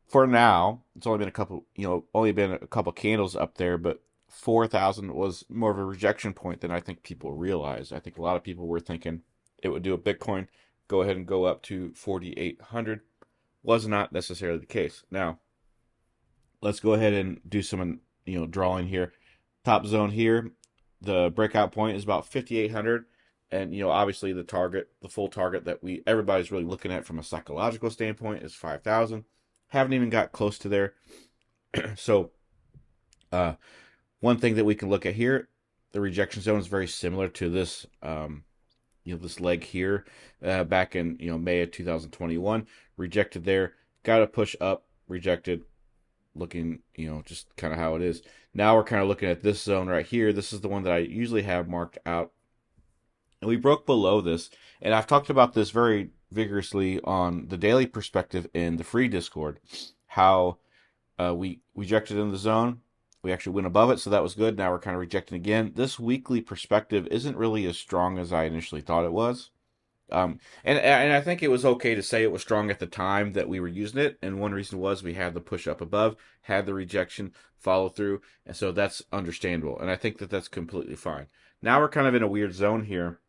for now, it's only been a couple candles up there, but 4,000 was more of a rejection point than I think people realized. I think a lot of people were thinking it would do a Bitcoin, go ahead and go up to 4,800. Was not necessarily the case. Now, let's go ahead and do some, drawing here. Top zone here, the breakout point is about 5,800. And, obviously the full target that everybody's really looking at from a psychological standpoint is 5,000. Haven't even got close to there. So, one thing that we can look at here, the rejection zone is very similar to this, this leg here, back in, May of 2021, rejected there, got a push up, rejected, looking, just kind of how it is. Now we're kind of looking at this zone right here. This is the one that I usually have marked out. And we broke below this. And I've talked about this very vigorously on the daily perspective in the free Discord. How we rejected in the zone. We actually went above it, so that was good. Now we're kind of rejecting again. This weekly perspective isn't really as strong as I initially thought it was. And I think it was okay to say it was strong at the time that we were using it. And one reason was we had the push up above, had the rejection follow through, and so that's understandable. And I think that that's completely fine. Now we're kind of in a weird zone here,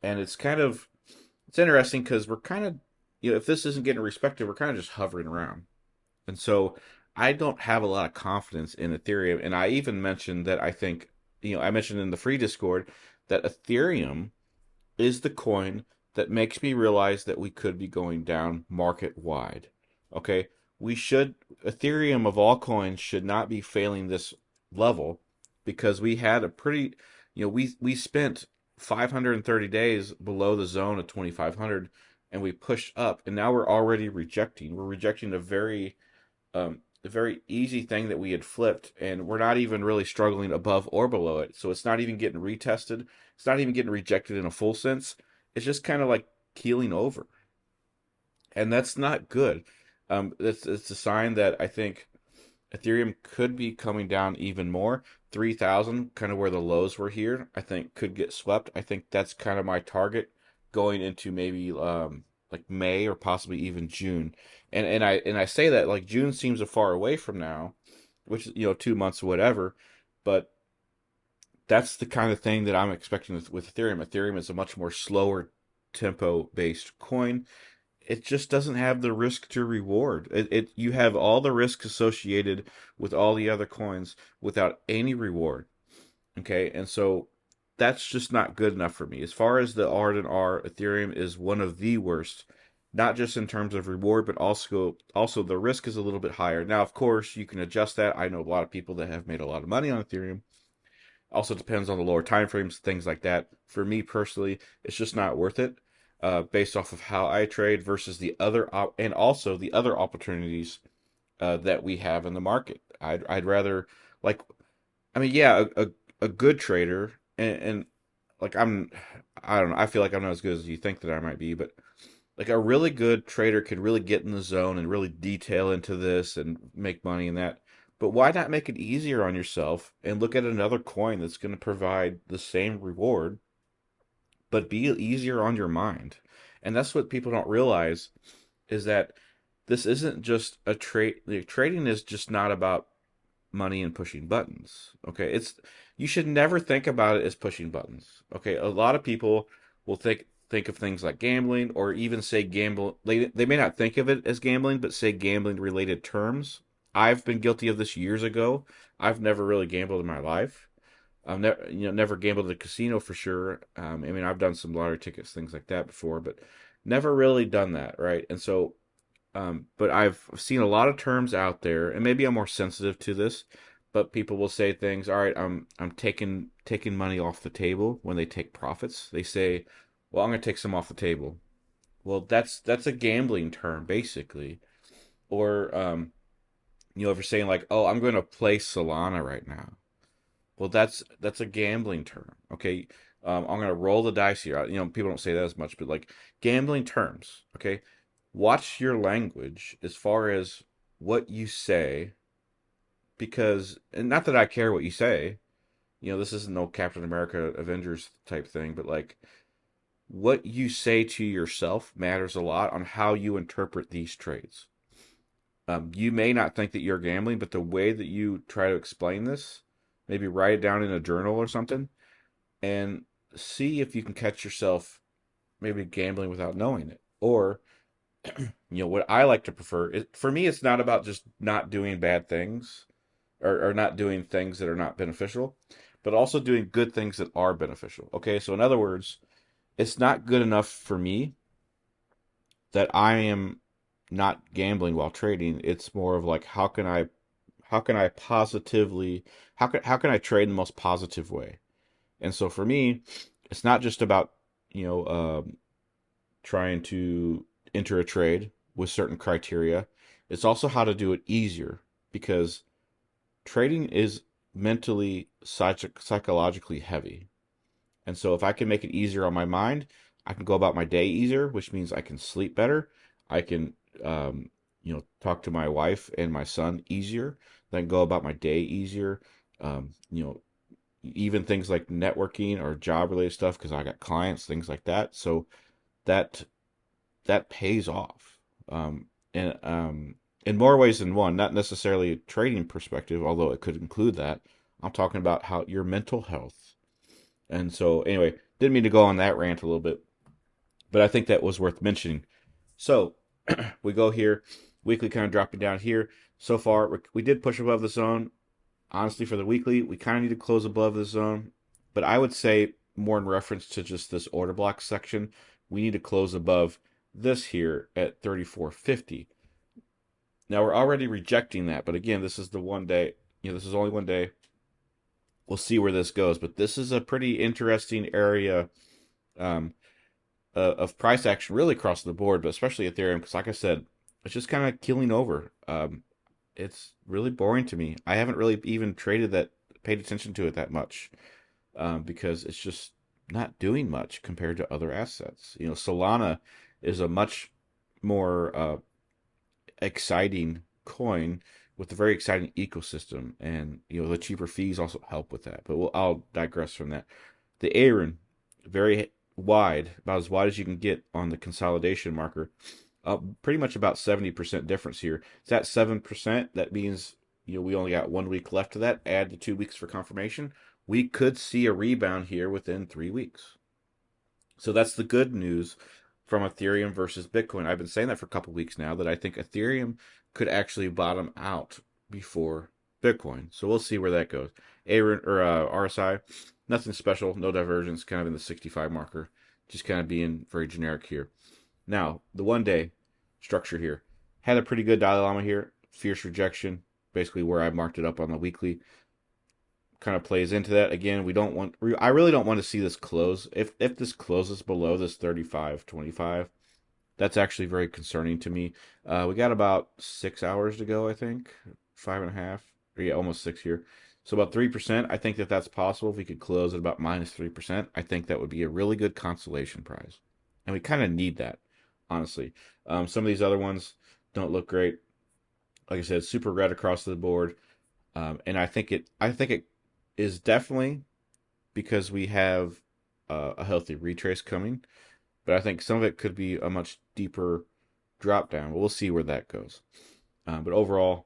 and it's interesting because we're kind of, if this isn't getting respected, we're kind of just hovering around. And so I don't have a lot of confidence in Ethereum. And I even mentioned that I think, I mentioned in the free Discord that Ethereum is the coin that makes me realize that we could be going down market wide. Okay, Ethereum of all coins should not be failing this level, because we had a pretty, we spent 530 days below the zone of 2,500, and we pushed up, and now we're already rejecting. We're rejecting a very easy thing that we had flipped, and we're not even really struggling above or below it. So it's not even getting retested. It's not even getting rejected in a full sense. It's just kind of like keeling over, and that's not good. It's a sign that I think Ethereum could be coming down even more. 3,000, kind of where the lows were here, I think could get swept. I think that's kind of my target going into maybe like May or possibly even June. And I say that like June seems a far away from now, which is 2 months or whatever, but that's the kind of thing that I'm expecting with Ethereum. Ethereum is a much more slower tempo based coin. It just doesn't have the risk to reward. You have all the risk associated with all the other coins without any reward. Okay, and so that's just not good enough for me. As far as the R and R, Ethereum is one of the worst, not just in terms of reward, but also the risk is a little bit higher. Now, of course, you can adjust that. I know a lot of people that have made a lot of money on Ethereum. Also depends on the lower time frames, things like that. For me personally, it's just not worth it, based off of how I trade versus and also the other opportunities that we have in the market. I'd rather, like, I mean, yeah, a good trader, and like I don't know, I feel like I'm not as good as you think that I might be, but like a really good trader could really get in the zone and really detail into this and make money in that. But why not make it easier on yourself and look at another coin that's going to provide the same reward, but be easier on your mind? And that's what people don't realize, is that this isn't just a trade. Trading is just not about money and pushing buttons. Okay, you should never think about it as pushing buttons. Okay, a lot of people will think of things like gambling, or even say gamble. They may not think of it as gambling, but say gambling related terms I've been guilty of this years ago. I've never really gambled in my life. I've never gambled at a casino for sure. I mean, I've done some lottery tickets, things like that before, but never really done that, right? And so, but I've seen a lot of terms out there, and maybe I'm more sensitive to this, but people will say things. All right, I'm taking money off the table when they take profits. They say, "Well, I'm going to take some off the table." Well, that's a gambling term basically, or if you're saying like, "Oh, I'm going to play Solana right now." Well, that's a gambling term. Okay, I'm gonna roll the dice here. People don't say that as much, but like gambling terms. Okay, watch your language as far as what you say, because and not that I care what you say. This isn't no Captain America Avengers type thing, but like what you say to yourself matters a lot on how you interpret these trades. You may not think that you're gambling, but the way that you try to explain this, maybe write it down in a journal or something, and see if you can catch yourself maybe gambling without knowing it. Or, what I like to prefer is, for me, it's not about just not doing bad things or not doing things that are not beneficial, but also doing good things that are beneficial. Okay, so in other words, it's not good enough for me that I am not gambling while trading. It's more of like how can I positively how can I trade in the most positive way? And so for me, it's not just about you know trying to enter a trade with certain criteria. It's also how to do it easier because trading is mentally psychologically heavy. And so if I can make it easier on my mind, I can go about my day easier, which means I can sleep better. I can talk to my wife and my son easier. Then go about my day easier. Um, you know, even things like networking or job related stuff because I got clients, things like that. So that that pays off, and in more ways than one. Not necessarily a trading perspective, although it could include that. I'm talking about how your mental health. And so, anyway, didn't mean to go on that rant a little bit, but I think that was worth mentioning. So we go here, weekly kind of dropping down here. So far, we did push above the zone. Honestly, for the weekly, we kind of need to close above the zone. But I would say, more in reference to just this order block section, we need to close above this here at 34.50. Now we're already rejecting that, but again, this is the one day. This is only one day. We'll see where this goes, but this is a pretty interesting area um, of price action, really across the board, but especially Ethereum, because like I said, it's just kind of keeling over. It's really boring to me. I haven't really even paid attention to it that much, because it's just not doing much compared to other assets. Solana is a much more exciting coin with a very exciting ecosystem, and the cheaper fees also help with that. But I'll digress from that. The Aaron, very wide, about as wide as you can get on the consolidation marker. Pretty much about 70% difference here. It's at 7%. That means we only got 1 week left of that. Add the 2 weeks for confirmation. We could see a rebound here within 3 weeks. So that's the good news from Ethereum versus Bitcoin. I've been saying that for a couple weeks now that I think Ethereum could actually bottom out before Bitcoin. So we'll see where that goes. RSI, nothing special, no divergence, kind of in the 65 marker, just kind of being very generic here. Now, the 1 day structure here had a pretty good Dalai Lama here, fierce rejection, basically where I marked it up on the weekly. Kind of plays into that. Again, I really don't want to see this close. If this closes below this 35.25, that's actually very concerning to me. We got about 6 hours to go, I think, 5.5, or yeah, almost 6 here. So about 3%. I think that that's possible. If we could close at about -3%, I think that would be a really good consolation prize, and we kind of need that, honestly. Some of these other ones don't look great. Like I said, super red across the board. And I think it is definitely because we have a healthy retrace coming, but I think some of it could be a much deeper drop down. But we'll see where that goes. But overall,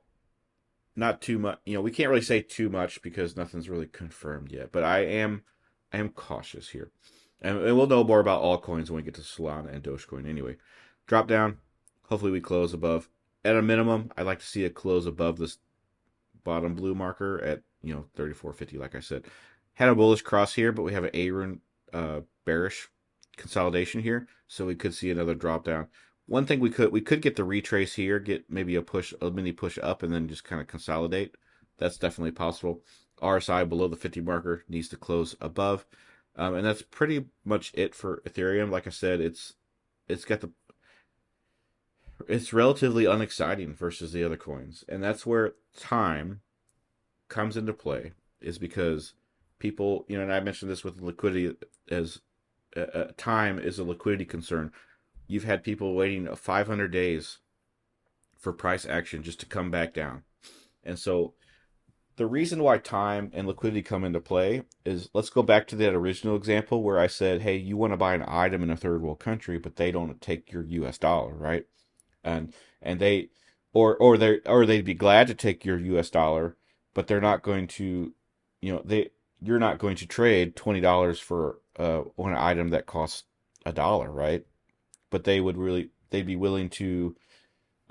not too much. We can't really say too much because nothing's really confirmed yet. But I am cautious here, and we'll know more about altcoins when we get to Solana and Dogecoin. Anyway, drop down. Hopefully we close above. at a minimum, I'd like to see it close above this bottom blue marker at 34.50. Like I said, had a bullish cross here, but we have an A rune bearish consolidation here, so we could see another drop down. One thing we could get the retrace here, get maybe a mini push up, and then just kind of consolidate. That's definitely possible. RSI below the 50 marker needs to close above, and that's pretty much it for Ethereum. Like I said, it's got the it's relatively unexciting versus the other coins, and that's where time comes into play. Is because people, and I mentioned this with liquidity as time is a liquidity concern. You've had people waiting 500 days for price action just to come back down, and so the reason why time and liquidity come into play is, let's go back to that original example where I said, hey, you want to buy an item in a third world country, but they don't take your US dollar, right? and and they or they'd be glad to take your US dollar, but they're not going to, they you're not going to trade $20 for one item that costs $1, right? But they'd be willing to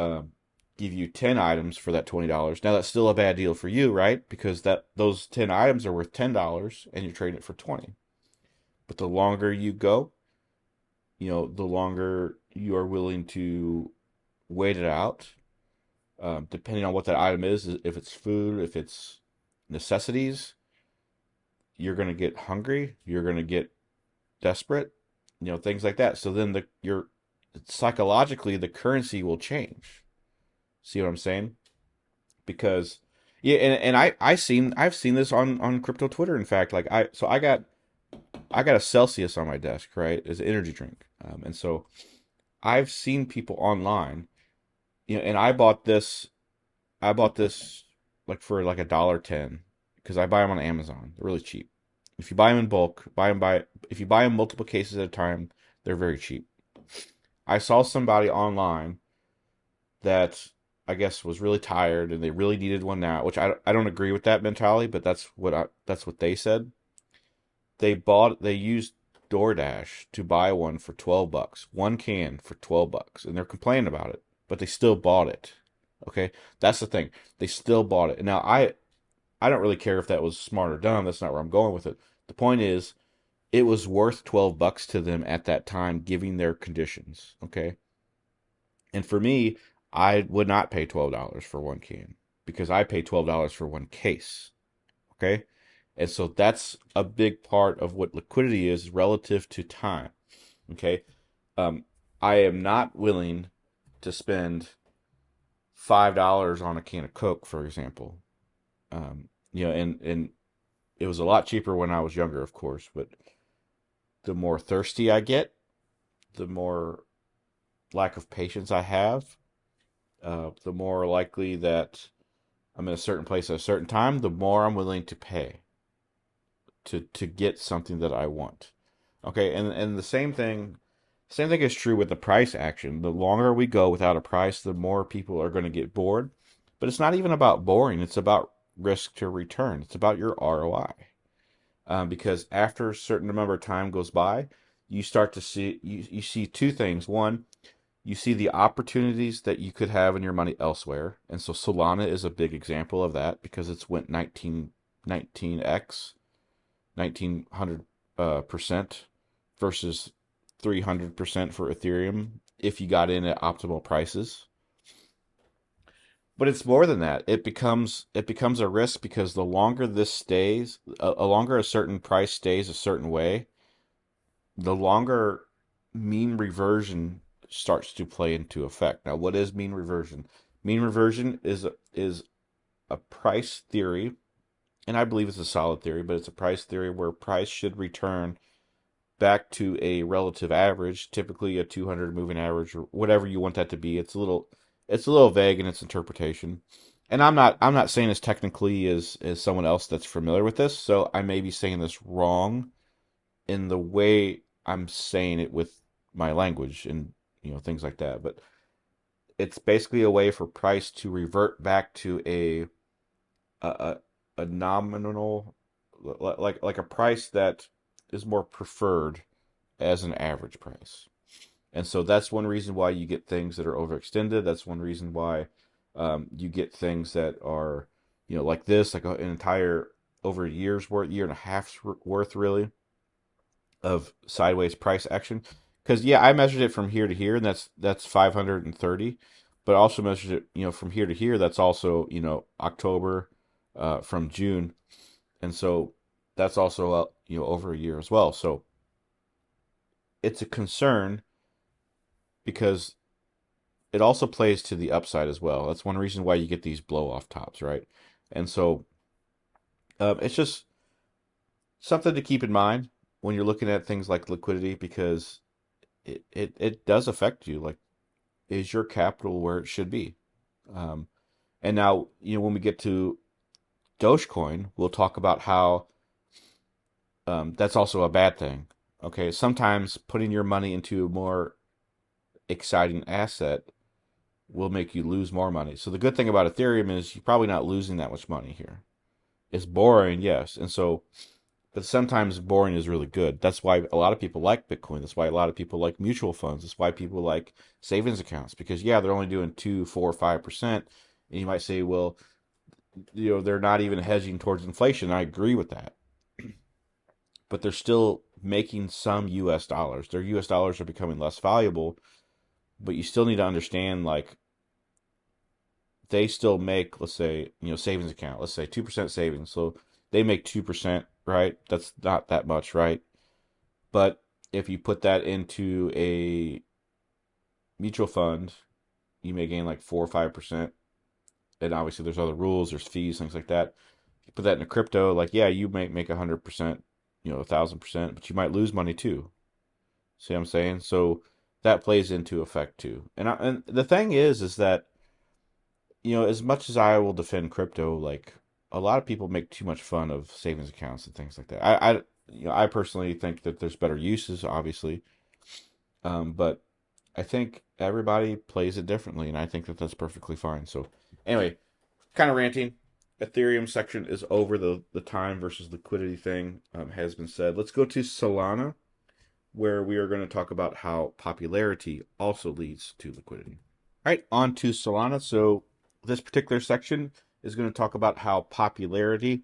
um, give you 10 items for that $20. Now that's still a bad deal for you, right? Because those 10 items are worth $10 and you're trading it for 20. But the longer you go, the longer you are willing to wait it out, depending on what that item is. If it's food, if it's necessities, you're going to get hungry, you're going to get desperate, things like that. So then your psychologically the currency will change. See what I'm saying? Because yeah, and I've seen this on crypto Twitter. In fact, like I got a Celsius on my desk, right, as an energy drink, and so I've seen people online, and I bought this like for like $1.10 because I buy them on Amazon. They're really cheap. If you buy them in bulk, if you buy them multiple cases at a time, they're very cheap. I saw somebody online that I guess was really tired and they really needed one now, which I don't agree with that mentality, but that's what they said. They used DoorDash to buy one for $12, one can for $12, and they're complaining about it, but they still bought it. Okay, that's the thing. They still bought it. Now I don't really care if that was smart or dumb. That's not where I'm going with it. The point is, it was worth $12 to them at that time, given their conditions. Okay, and for me, I would not pay $12 for one can because I pay $12 for one case. Okay, and so that's a big part of what liquidity is relative to time. Okay, um, I am not willing to spend $5 on a can of Coke, for example. And it was a lot cheaper when I was younger, of course, but the more thirsty I get, the more lack of patience I have, the more likely that I'm in a certain place at a certain time, the more I'm willing to pay to get something that I want. Okay, and the same thing is true with the price action. The longer we go without a price, the more people are going to get bored. But it's not even about boring, it's about risk to return. It's about your ROI. Because after a certain number of time goes by, you start to see you see two things. One, you see the opportunities that you could have in your money elsewhere, and so Solana is a big example of that because it's went 19x 1900 percent versus 300% for Ethereum if you got in at optimal prices. But it's more than that. It becomes a risk because the longer this stays, a longer a certain price stays a certain way, the longer mean reversion starts to play into effect. Now, what is mean reversion? Mean reversion is a price theory, and I believe it's a solid theory, but it's a price theory where price should return back to a relative average, typically a 200 moving average or whatever you want that to be. It's a little vague in its interpretation. And I'm not saying this technically as someone else that's familiar with this, so I may be saying this wrong in the way I'm saying it with my language and things like that. But it's basically a way for price to revert back to a, a nominal, like a price that is more preferred as an average price. And so that's one reason why you get things that are overextended. That's one reason why you get things that are, like this, like an entire over a year's worth, year and a half's worth, really, of sideways price action. Because yeah, I measured it from here to here, and that's 530, but I also measured it, from here to here. That's also, October, from June, and so that's also over a year as well. So it's a concern because it also plays to the upside as well. That's one reason why you get these blow off tops, right? And so it's just something to keep in mind when you're looking at things like liquidity because it does affect you. Like, is your capital where it should be? Um, and now, when we get to Dogecoin, we'll talk about how that's also a bad thing. Okay, sometimes putting your money into a more exciting asset will make you lose more money. So the good thing about Ethereum is you're probably not losing that much money here. It's boring, yes, and so, but sometimes boring is really good. That's why a lot of people like Bitcoin. That's why a lot of people like mutual funds. That's why people like savings accounts because yeah, they're only doing 2, 4, 5%, and you might say, well, they're not even hedging towards inflation. I agree with that, but they're still making some U.S. dollars. Their U.S. dollars are becoming less valuable, but you still need to understand like they still make, let's say, savings account, let's say 2% savings. So they make 2%, right? That's not that much, right? But if you put that into a mutual fund, you may gain like 4 or 5%. And obviously there's other rules, there's fees, things like that. If you put that in a crypto, like, yeah, you might make 100%, 1,000%, but you might lose money too. See what I'm saying? So that plays into effect too. And the thing is that as much as I will defend crypto, like a lot of people make too much fun of savings accounts and things like that. I personally think that there's better uses, obviously, but I think everybody plays it differently, and I think that that's perfectly fine. So, anyway, kind of ranting. Ethereum section is over. The time versus liquidity thing has been said. Let's go to Solana, where we are going to talk about how popularity also leads to liquidity. All right, on to Solana. So this particular section is going to talk about how popularity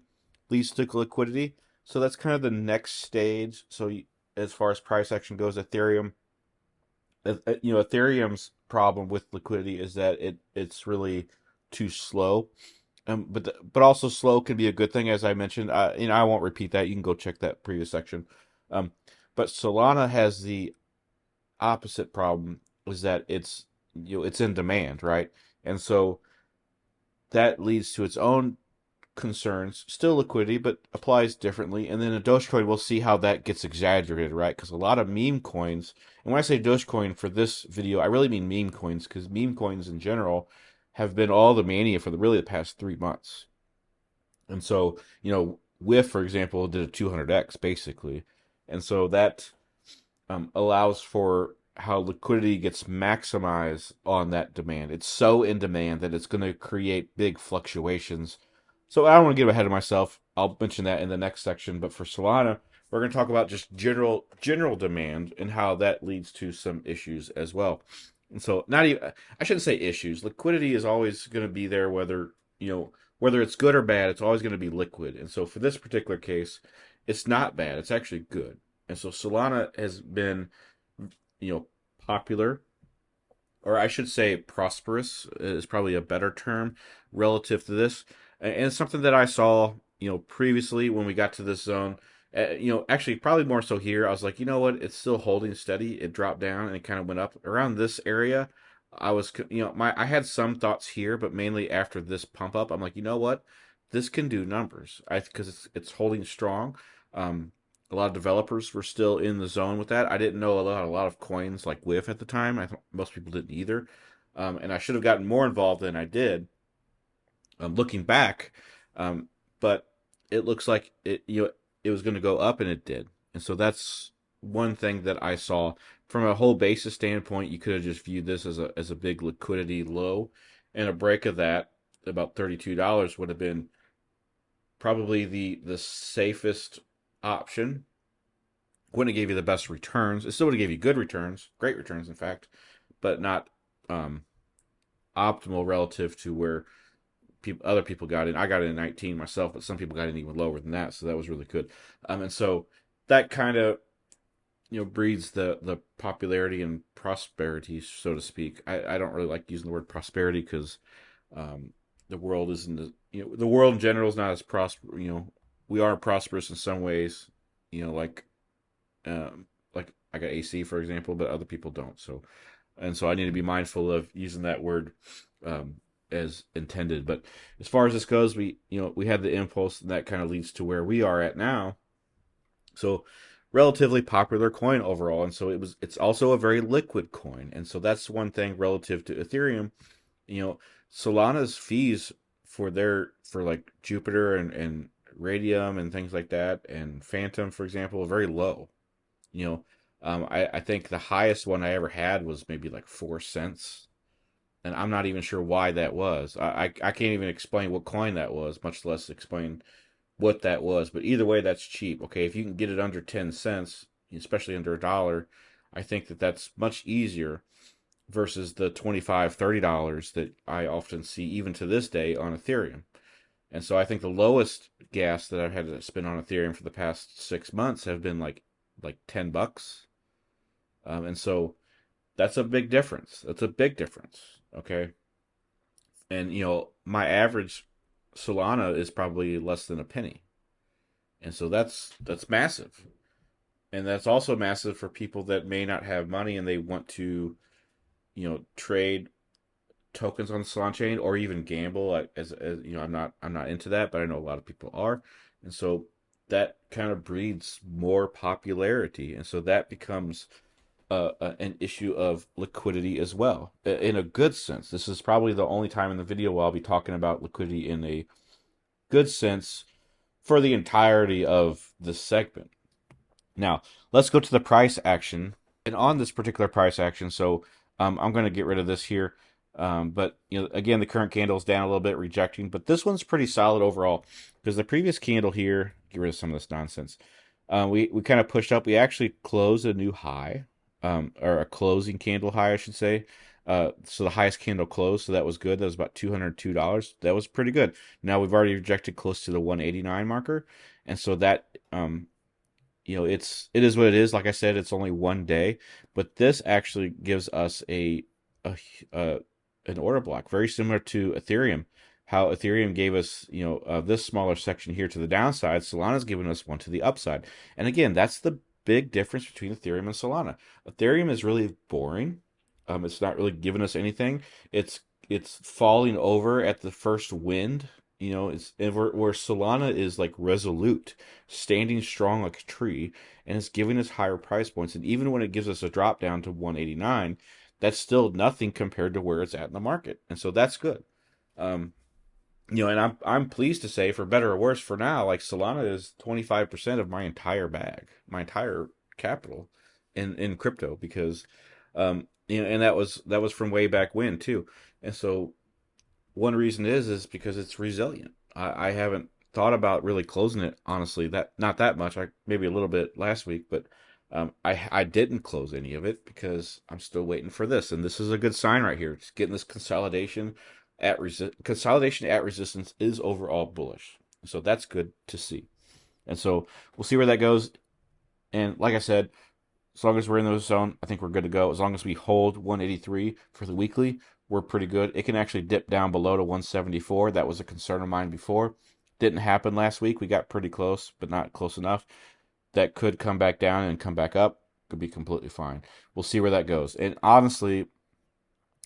leads to liquidity. So that's kind of the next stage. So as far as price action goes, Ethereum's problem with liquidity is that it's really too slow. But also slow can be a good thing, as I mentioned. I won't repeat that. You can go check that previous section. Um, but Solana has the opposite problem, is that it's in demand, right? And so that leads to its own concerns, still liquidity, but applies differently. And then a Dogecoin, we'll see how that gets exaggerated, right? Because a lot of meme coins, and when I say Dogecoin for this video, I really mean meme coins, because meme coins in general have been all the mania for really the past 3 months. And so, WIF, for example, did a 200x basically. And so that allows for how liquidity gets maximized on that demand. It's so in demand that it's going to create big fluctuations. So I don't want to get ahead of myself. I'll mention that in the next section. But for Solana, we're going to talk about just general demand and how that leads to some issues as well. And so not even I shouldn't say issues. Liquidity is always going to be there, whether it's good or bad. It's always going to be liquid. And so for this particular case, it's not bad. It's actually good. And so Solana has been, popular, or I should say prosperous is probably a better term relative to this. And it's something that I saw, previously when we got to this zone. Actually, probably more so here. I was like, you know what? It's still holding steady. It dropped down and it kind of went up around this area. I was, I had some thoughts here, but mainly after this pump up, I'm like, you know what? This can do numbers. Because it's holding strong. A lot of developers were still in the zone with that. I didn't know a lot of coins like WIF at the time. I think most people didn't either, and I should have gotten more involved than I did. Looking back, um, but it looks like it was going to go up, and it did. And so that's one thing that I saw from a whole basis standpoint. You could have just viewed this as a big liquidity low, and a break of that about $32 would have been probably the safest option wouldn't have gave you the best returns. It still would have gave you good returns, great returns, in fact, but not um, optimal relative to where other people got in. I got in at 19 myself, but some people got in even lower than that, so that was really good. And so that kind of breeds the popularity and prosperity, so to speak. I don't really like using the word prosperity because the world isn't the world in general is not as prosper. We are prosperous in some ways. Like I got AC for example, but other people don't. So I need to be mindful of using that word as intended. But as far as this goes, we had the impulse, and that kind of leads to where we are at now. So relatively popular coin overall, and so it's also a very liquid coin, and so that's one thing relative to Ethereum. You know, Solana's fees for like Jupiter and Radium and things like that, and Phantom, for example, are very low. You know, I think the highest one I ever had was maybe like 4 cents, and I'm not even sure why that was. I can't even explain what coin that was, much less explain what that was. But either way, that's cheap. Okay, if you can get it under 10 cents, especially under $1, I think that's much easier versus the $25-$30 that I often see even to this day on Ethereum. And so I think the lowest gas that I've had to spend on Ethereum for the past 6 months have been like $10. And so that's a big difference. That's a big difference. Okay. And my average Solana is probably less than a penny. And so that's massive. And that's also massive for people that may not have money and they want to, trade tokens on the Solana chain or even gamble. As I'm not into that, but I know a lot of people are. And so that kind of breeds more popularity. And so that becomes an issue of liquidity as well, in a good sense. This is probably the only time in the video where I'll be talking about liquidity in a good sense for the entirety of this segment. Now, let's go to the price action. And on this particular price action, so I'm going to get rid of this here. But again, the current candle is down a little bit, rejecting. But this one's pretty solid overall because the previous candle here, get rid of some of this nonsense. We kind of pushed up. We actually closed a new high, or a closing candle high, I should say. So the highest candle closed, so that was good. That was about $202. That was pretty good. Now we've already rejected close to the 189 marker, and so that it is what it is. Like I said, it's only one day, but this actually gives us a, a an order block very similar to Ethereum. How Ethereum gave us this smaller section here to the downside, Solana's giving us one to the upside. And again, that's the big difference between Ethereum and Solana. Ethereum is really boring. It's not really giving us anything. It's falling over at the first wind. It's where Solana is like resolute, standing strong like a tree, and it's giving us higher price points. And even when it gives us a drop down to 189, that's still nothing compared to where it's at in the market. And so that's good. Um, and I'm pleased to say, for better or worse, for now, like Solana is 25% of my entire bag, my entire capital in crypto, because and that was from way back when too. And so one reason is because it's resilient. I haven't thought about really closing it, honestly. That not that much. I maybe a little bit last week, but I didn't close any of it because I'm still waiting for this, and this is a good sign right here. It's getting this consolidation at resistance is overall bullish, so that's good to see. And so we'll see where that goes. And like I said, as long as we're in the zone, I think we're good to go. As long as we hold 183 for the weekly, we're pretty good. It can actually dip down below to 174. That was a concern of mine before. Didn't happen last week. We got pretty close, but not close enough. That could come back down and come back up. Could be completely fine. We'll see where that goes. And honestly,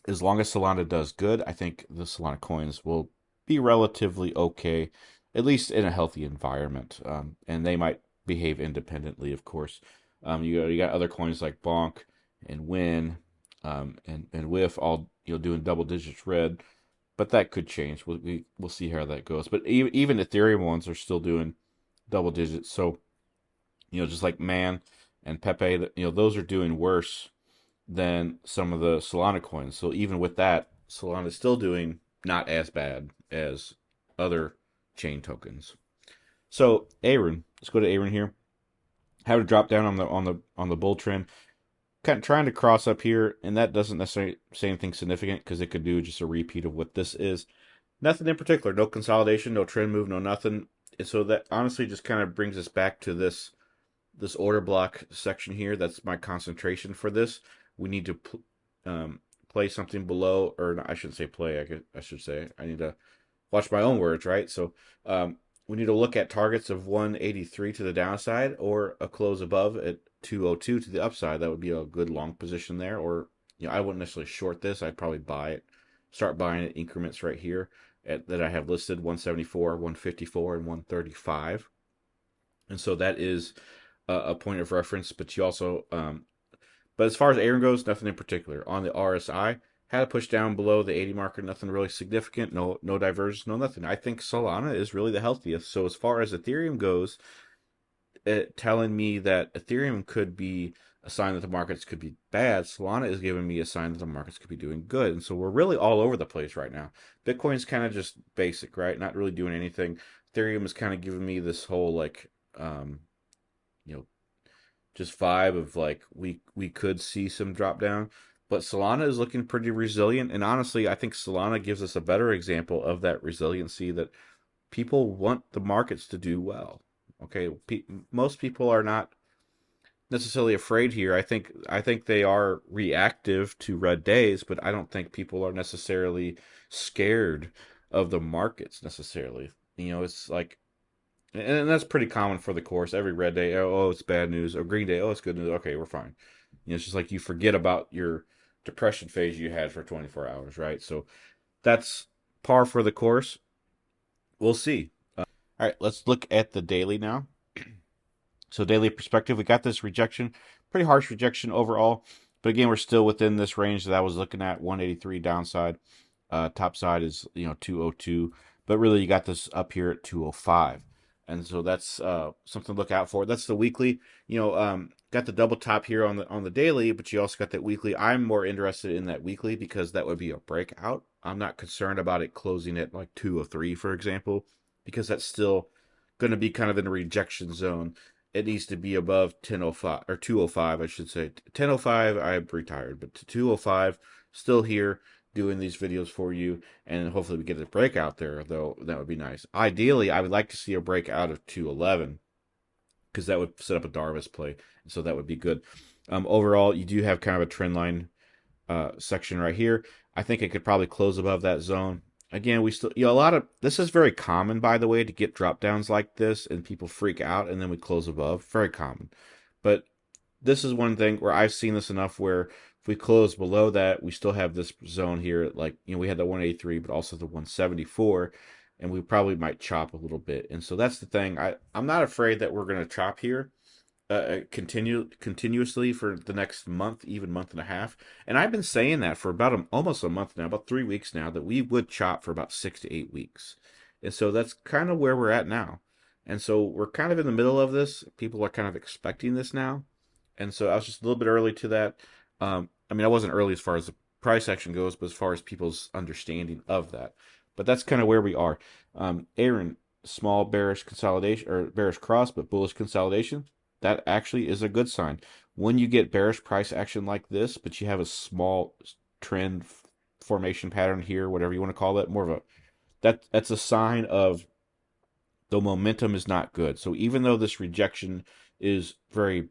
as long as Solana does good, I think the Solana coins will be relatively okay, at least in a healthy environment. And they might behave independently, of course. You got other coins like Bonk and Win, and Whiff all doing double digits red, but that could change. We'll see how that goes. But even Ethereum ones are still doing double digits. So just like Man and Pepe, those are doing worse than some of the Solana coins. So even with that, Solana is still doing not as bad as other chain tokens. So Aaron, let's go to Aaron here. Have a drop down on the bull trend, kind of trying to cross up here, and that doesn't necessarily say anything significant because it could do just a repeat of what this is. Nothing in particular, no consolidation, no trend move, no nothing. And so that honestly just kind of brings us back to this order block section here. That's my concentration for this. We need to play something below, or no, I shouldn't say play. I should say I need to watch my own words, right? So we need to look at targets of 183 to the downside or a close above at 202 to the upside. That would be a good long position there. Or I wouldn't necessarily short this. I'd probably buy it, start buying it increments right here that I have listed 174, 154, and 135. And so that is a point of reference. But you also, but as far as Aaron goes, nothing in particular. On the RSI, had a push down below the 80 marker, nothing really significant, no divergence, no nothing. I think Solana is really the healthiest. So as far as Ethereum goes, telling me that Ethereum could be a sign that the markets could be bad, Solana is giving me a sign that the markets could be doing good. And so we're really all over the place right now. Bitcoin's kind of just basic, right? Not really doing anything. Ethereum is kind of giving me this whole like you know, just vibe of like we could see some drop down. But Solana is looking pretty resilient, and honestly, I think Solana gives us a better example of that resiliency that people want the markets to do well. Okay, most people are not necessarily afraid here. I think they are reactive to red days, but I don't think people are necessarily scared of the markets necessarily. It's like, and that's pretty common for the course. Every red day, oh, it's bad news. Or green day, oh, it's good news. Okay, we're fine. It's just like you forget about your depression phase you had for 24 hours, right? So that's par for the course. We'll see. All right, let's look at the daily now. So daily perspective, we got this rejection, pretty harsh rejection overall. But again, we're still within this range that I was looking at, 183 downside. Top side is 202, but really you got this up here at 205, and so that's something to look out for. That's the weekly. Got the double top here on the daily, but you also got that weekly. I'm more interested in that weekly because that would be a breakout. I'm not concerned about it closing at like 203, for example, because that's still going to be kind of in a rejection zone. It needs to be above 1005 or 205, I should say. 1005, I'm retired, but to 205, still here doing these videos for you, and hopefully we get a breakout there, though that would be nice. Ideally, I would like to see a breakout of 211 because that would set up a Darvis play, so that would be good. Overall, you do have kind of a trend line section right here. I think it could probably close above that zone. Again, we still, a lot of this is very common, by the way, to get drop downs like this and people freak out and then we close above. Very common. But this is one thing where I've seen this enough where if we close below that, we still have this zone here. Like, we had the 183, but also the 174, and we probably might chop a little bit. And so that's the thing. I'm not afraid that we're going to chop here continuously for the next month, even month and a half. And I've been saying that for about almost a month now, about 3 weeks now, that we would chop for about 6 to 8 weeks. And so that's kind of where we're at now. And so we're kind of in the middle of this. People are kind of expecting this now. And so I was just a little bit early to that. I wasn't early as far as the price action goes, but as far as people's understanding of that. But that's kind of where we are. Aaron, small bearish consolidation or bearish cross, but bullish consolidation. That actually is a good sign. When you get bearish price action like this, but you have a small trend formation pattern here, whatever you want to call it, more of a that's a sign of the momentum is not good. So even though this rejection is very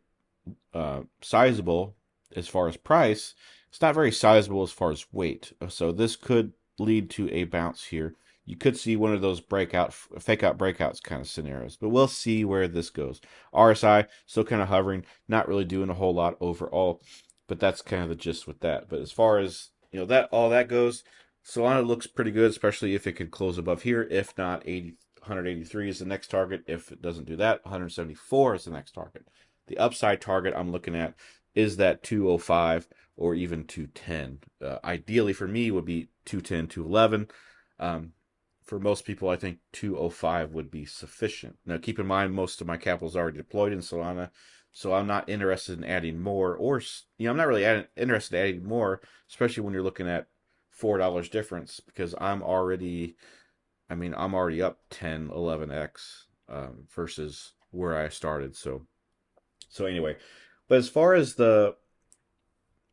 sizable as far as price, it's not very sizable as far as weight. So this could lead to a bounce here. You could see one of those fake out breakouts kind of scenarios, but we'll see where this goes. RSI still kind of hovering, not really doing a whole lot overall, but that's kind of the gist with that. But as far as that all that goes, Solana looks pretty good, especially if it could close above here. If not, 183 is the next target. If it doesn't do that, 174 is the next target. The upside target I'm looking at is that 205 or even 210. Ideally for me would be 210, 211. For most people, I think 205 would be sufficient. Now, keep in mind, most of my capital is already deployed in Solana, so I'm not interested in adding more, or I'm not really interested in adding more, especially when you're looking at $4 difference, because I'm already up 10, 11x versus where I started. So So anyway, but as far as the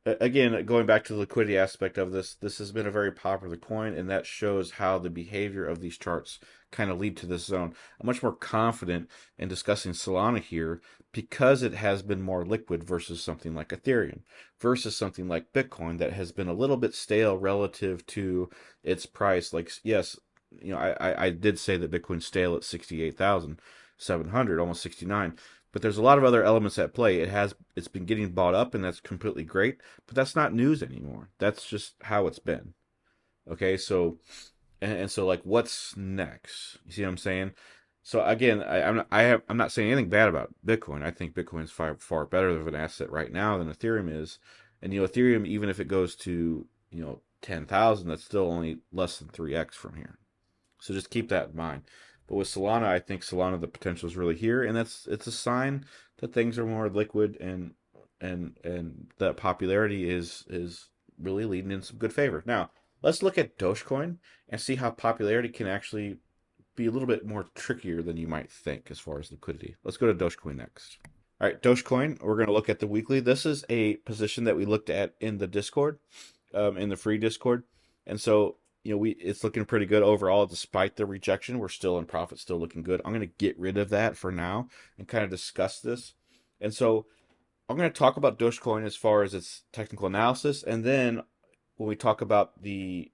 again, going back to the liquidity aspect of this, this has been a very popular coin, and that shows how the behavior of these charts kind of lead to this zone. I'm much more confident in discussing Solana here because it has been more liquid versus something like Ethereum, versus something like Bitcoin that has been a little bit stale relative to its price. Like, yes, I did say that Bitcoin's stale at 68,700, almost 69. But there's a lot of other elements at play. It's been getting bought up, and that's completely great. But that's not news anymore. That's just how it's been. Okay, so and so like, what's next? You see what I'm saying? So again, I'm not saying anything bad about Bitcoin. I think Bitcoin is far better of an asset right now than Ethereum is. And Ethereum, even if it goes to 10,000, that's still only less than 3x from here. So just keep that in mind. But with Solana, I think Solana the potential is really here, and it's a sign that things are more liquid, and that popularity is really leading in some good favor. Now let's look at Dogecoin and see how popularity can actually be a little bit more trickier than you might think as far as liquidity. Let's go to Dogecoin next. All right, Dogecoin. We're going to look at the weekly. This is a position that we looked at in the Discord, in the free Discord, and so we it's looking pretty good overall despite the rejection. We're still in profit, still looking good. I'm going to get rid of that for now and kind of discuss this. And so I'm going to talk about Dogecoin as far as its technical analysis, and then when we talk about the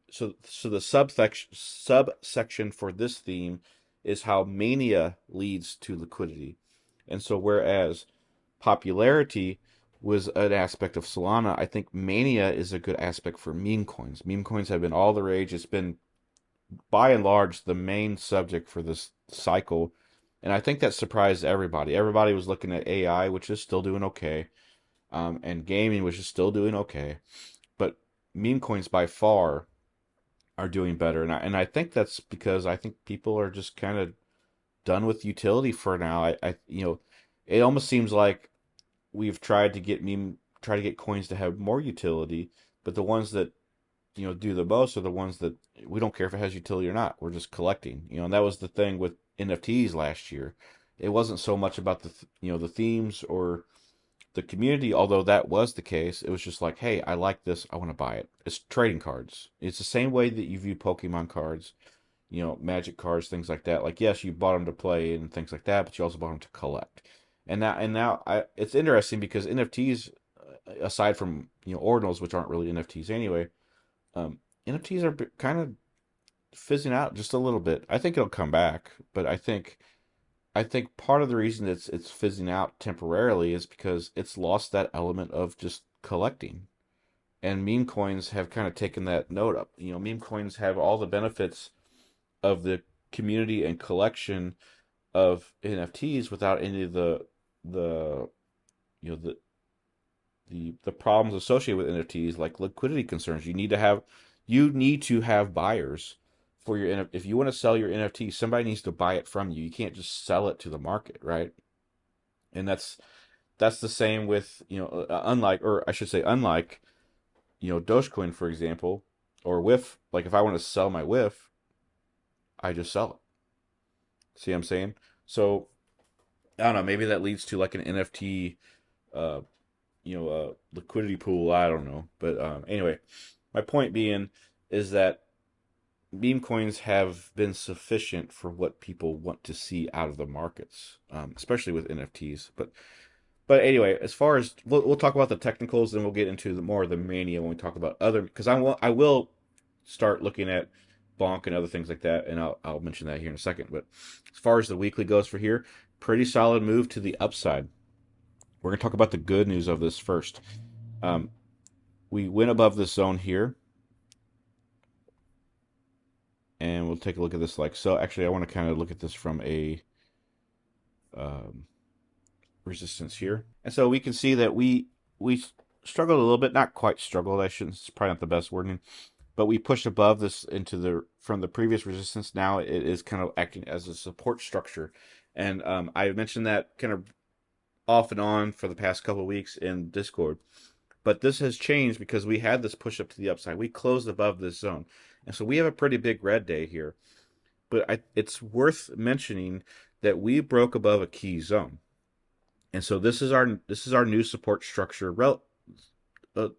subsection for this theme is how mania leads to liquidity. And so whereas popularity was an aspect of Solana, I think mania is a good aspect for meme coins. Meme coins have been all the rage. It's been by and large the main subject for this cycle. And I think that surprised everybody. Everybody was looking at AI, which is still doing okay, and gaming, which is still doing okay. But meme coins by far are doing better, and I think that's because I think people are just kind of done with utility for now. It almost seems like we've try to get coins to have more utility, but the ones that do the most are the ones that we don't care if it has utility or not. We're just collecting, and that was the thing with NFTs last year. It wasn't so much about the themes or the community, although that was the case. It was just like, hey, I like this, I want to buy it. It's trading cards. It's the same way that you view Pokemon cards, Magic cards, things like that. Like, yes, you bought them to play and things like that, but you also bought them to collect. It's interesting because NFTs, aside from ordinals, which aren't really NFTs anyway, NFTs are kind of fizzing out just a little bit. I think it'll come back, but I think part of the reason it's fizzing out temporarily is because it's lost that element of just collecting. And meme coins have kind of taken that note up. Meme coins have all the benefits of the community and collection of NFTs without any of the you know the problems associated with NFTs, like liquidity concerns. You need to have buyers for your if you want to sell your NFT, somebody needs to buy it from you. You can't just sell it to the market, right? And that's the same with unlike, or I should say unlike, Dogecoin, for example, or WIF. Like, if I want to sell my WIF, I just sell it. See what I'm saying? So I don't know, maybe that leads to like an NFT uh liquidity pool. I don't know, but anyway, my point being is that meme coins have been sufficient for what people want to see out of the markets, especially with NFTs. But anyway, as far as we'll talk about the technicals, then we'll get into more of the mania when we talk about other, because I will start looking at bonk and other things like that, and I'll mention that here in a second. But as far as the weekly goes for here, pretty solid move to the upside. We're gonna talk about the good news of this first. Um, we went above this zone here, and we'll take a look at this like so. Actually, I want to kind of look at this from a um, resistance here, and so we can see that we struggled a little bit, not quite struggled. I shouldn't. It's probably not the best wording, but we pushed above this into the from the previous resistance. Now it is kind of acting as a support structure, and I mentioned that kind of off and on for the past couple of weeks in Discord. But this has changed because we had this push up to the upside. We closed above this zone, and so we have a pretty big red day here. But it's worth mentioning that we broke above a key zone. And so this is our new support structure. Uh,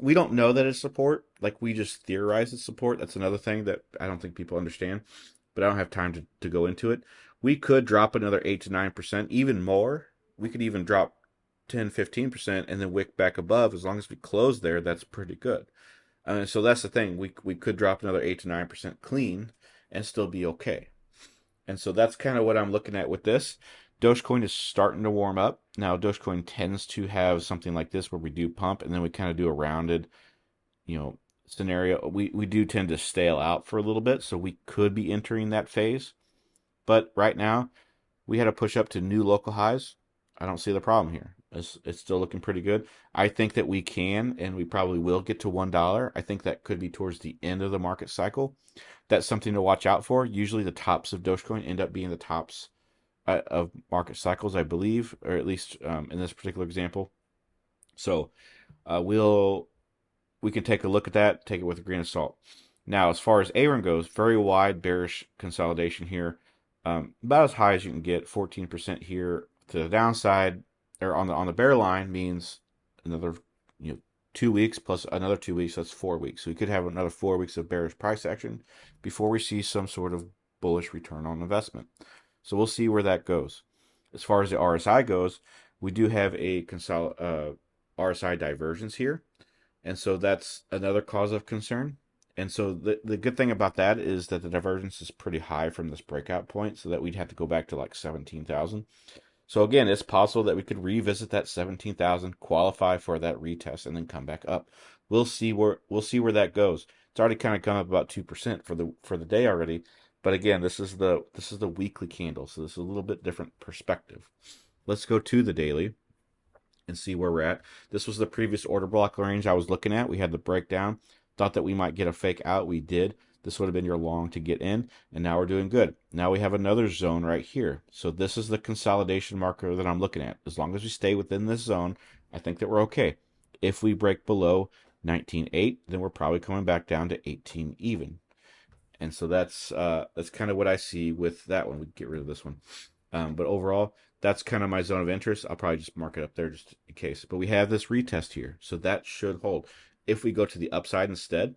we don't know that it's support. Like we just theorize it's support. That's another thing that I don't think people understand. But I don't have time to go into it. We could drop another 8 to 9%, even more. We could even drop 10, 15%, and then wick back above. As long as we close there, that's pretty good. So that's the thing. We could drop another 8 to 9% clean and still be okay. And so that's kind of what I'm looking at with this. Dogecoin is starting to warm up. Now, Dogecoin tends to have something like this where we do pump and then we kind of do a rounded, scenario. We do tend to stale out for a little bit, so we could be entering that phase. But right now, we had to push up to new local highs. I don't see the problem here. It's still looking pretty good. I think that we can and we probably will get to $1. I think that could be towards the end of the market cycle. That's something to watch out for. Usually, the tops of Dogecoin end up being the tops of market cycles, I believe, or at least in this particular example. So we can take a look at that, take it with a grain of salt. Now, as far as ARM goes, very wide bearish consolidation here, about as high as you can get. 14% here to the downside, or on the bear line means another 2 weeks plus another 2 weeks. That's 4 weeks. So we could have another 4 weeks of bearish price action before we see some sort of bullish return on investment. So we'll see where that goes. As far as the RSI goes, we do have a RSI divergence here. And so that's another cause of concern. And so the good thing about that is that the divergence is pretty high from this breakout point, so that we'd have to go back to like 17,000. So again, it's possible that we could revisit that 17,000, qualify for that retest, and then come back up. We'll see where that goes. It's already kind of come up about 2% for the day already. But again, this is the weekly candle, so this is a little bit different perspective. Let's go to the daily and see where we're at. This was the previous order block range I was looking at. We had the breakdown. Thought that we might get a fake out. We did. This would have been your long to get in, and now we're doing good. Now we have another zone right here. So this is the consolidation marker that I'm looking at. As long as we stay within this zone, I think that we're okay. If we break below 19.8, then we're probably coming back down to 18 even. And so that's kind of what I see with that one. We get rid of this one. But overall, that's kind of my zone of interest. I'll probably just mark it up there just in case. But we have this retest here, so that should hold. If we go to the upside instead,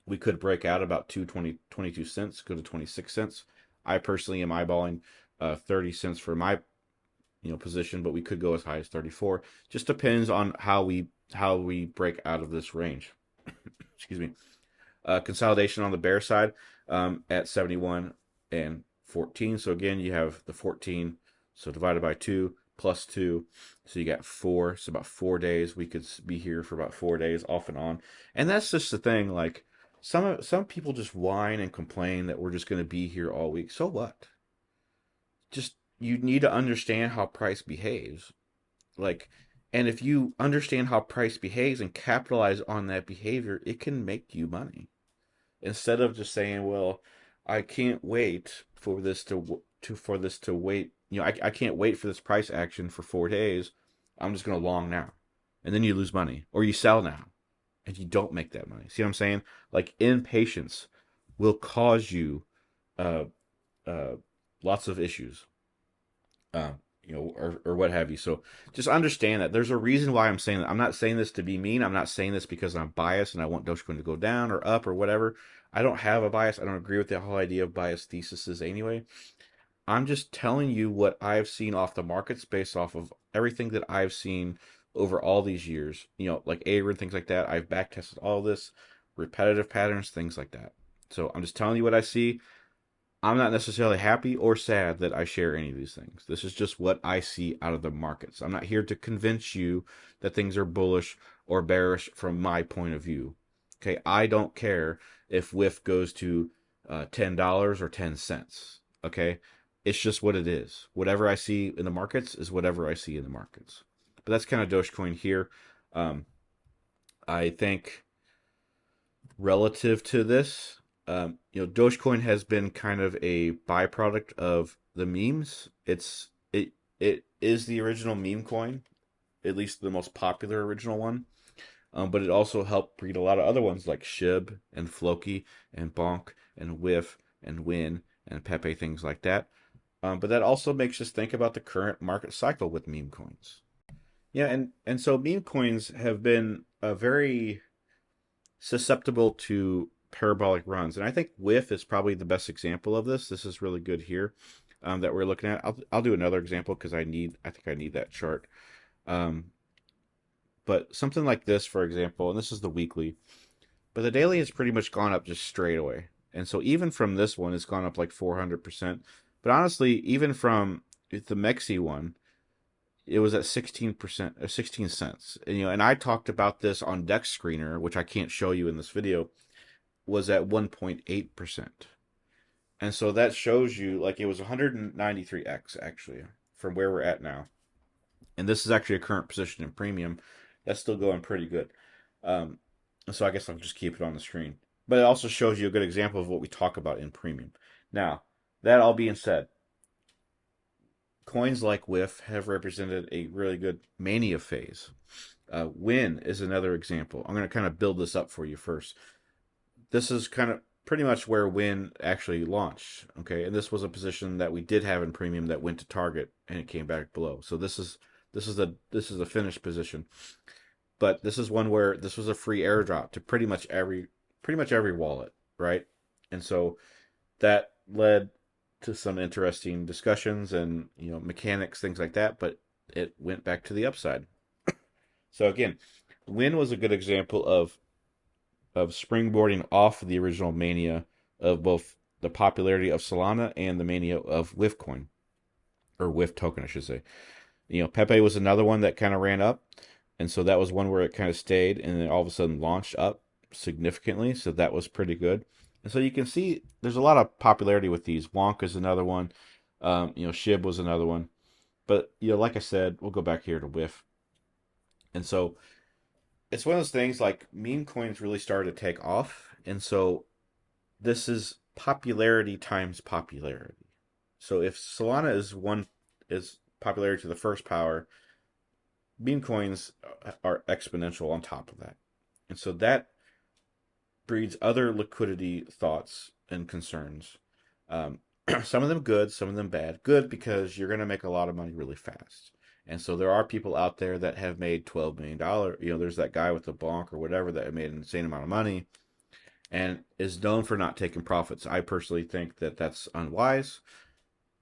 we could break out about 22 cents, go to 26 cents. I personally am eyeballing 30 cents for my position, but we could go as high as 34. Just depends on how we break out of this range. Excuse me. Consolidation on the bear side at 71 and 14. So again, you have the 14, so divided by 2 plus 2. So you got 4. So about 4 days. We could be here for about 4 days off and on. And that's just the thing. Like some people just whine and complain that we're just going to be here all week. So what? Just you need to understand how price behaves. Like, and if you understand how price behaves and capitalize on that behavior, it can make you money. Instead of just saying, "Well, I can't wait for this to wait. I can't wait for this price action for 4 days. I'm just going to long now," and then you lose money, or you sell now, and you don't make that money. See what I'm saying? Like impatience will cause you uh, uh, lots of issues. Uh, or what have you. So just understand that there's a reason why I'm saying that. I'm not saying this to be mean. I'm not saying this because I'm biased and I want Dogecoin to go down or up or whatever. I don't have a bias. I don't agree with the whole idea of bias theses anyway. I'm just telling you what I've seen off the markets based off of everything that I've seen over all these years. Like ARA and things like that. I've back tested all this, repetitive patterns, things like that. So I'm just telling you what I see. I'm not necessarily happy or sad that I share any of these things. This is just what I see out of the markets. I'm not here to convince you that things are bullish or bearish from my point of view. Okay, I don't care if WIF goes to $10 or 10 cents. Okay, it's just what it is. Whatever I see in the markets is whatever I see in the markets. But that's kind of Dogecoin here. I think relative to this, Dogecoin has been kind of a byproduct of the memes. It is the original meme coin, at least the most popular original one. But it also helped breed a lot of other ones like Shib and Floki and Bonk and Whiff and Win and Pepe, things like that. But that also makes us think about the current market cycle with meme coins. Yeah, and so meme coins have been very susceptible to parabolic runs, and I think WIF is probably the best example of this. This is really good here that we're looking at. I'll do another example because I think I need that chart. Um, but something like this, for example, and this is the weekly, but the daily has pretty much gone up just straight away. And so even from this one, it's gone up like 400%. But honestly, even from the Mexi one, it was at 16% or 16 cents. And, and I talked about this on Dex Screener, which I can't show you in this video, was at 1.8%. And so that shows you like it was 193x actually from where we're at now. And this is actually a current position in premium. That's still going pretty good. Um, so I guess I'll just keep it on the screen. But it also shows you a good example of what we talk about in premium. Now, that all being said, coins like WIF have represented a really good mania phase. Win is another example. I'm going to kind of build this up for you first. This is kind of pretty much where Win actually launched. Okay, and this was a position that we did have in premium that went to target and it came back below. So this is a finished position. But this is one where this was a free airdrop to pretty much every wallet, right? And so that led to some interesting discussions and mechanics, things like that. But it went back to the upside. So again, Win was a good example of springboarding off of the original mania of both the popularity of Solana and the mania of WIF coin or WIF token, I should say. Pepe was another one that kind of ran up, and so that was one where it kind of stayed and then all of a sudden launched up significantly. So that was pretty good. And so you can see there's a lot of popularity with these. Wonk is another one. Shib was another one. But like I said, we'll go back here to WIF. And so it's one of those things like meme coins really started to take off, and so this is popularity times popularity. So if Solana is popularity to the first power, meme coins are exponential on top of that. And so that breeds other liquidity thoughts and concerns. Um, some of them good, some of them bad. Good because you're going to make a lot of money really fast. And so there are people out there that have made $12 million. There's that guy with the bonk or whatever that made an insane amount of money and is known for not taking profits. I personally think that that's unwise.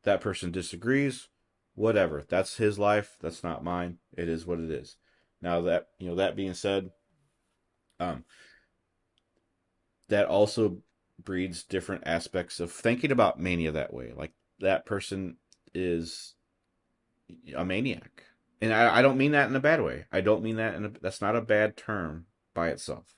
That person disagrees. Whatever. That's his life. That's not mine. It is what it is. Now that being said, um, that also breeds different aspects of thinking about mania that way. Like that person is a maniac. And I don't mean that in a bad way. I don't mean that that's not a bad term by itself.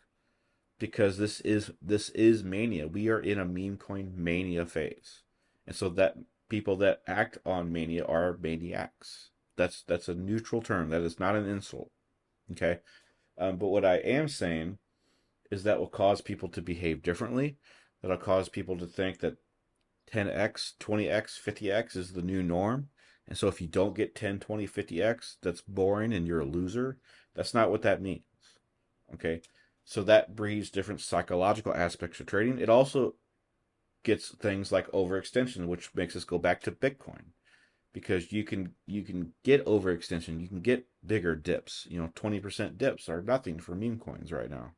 Because this is mania. We are in a meme coin mania phase. And so that people that act on mania are maniacs. That's a neutral term. That is not an insult. Okay? But what I am saying is that will cause people to behave differently. That'll cause people to think that 10x, 20x, 50x is the new norm. And so if you don't get 10, 20, 50x, that's boring and you're a loser. That's not what that means. Okay? So that breeds different psychological aspects of trading. It also gets things like overextension, which makes us go back to Bitcoin. Because you can get overextension, you can get bigger dips. 20% dips are nothing for meme coins right now.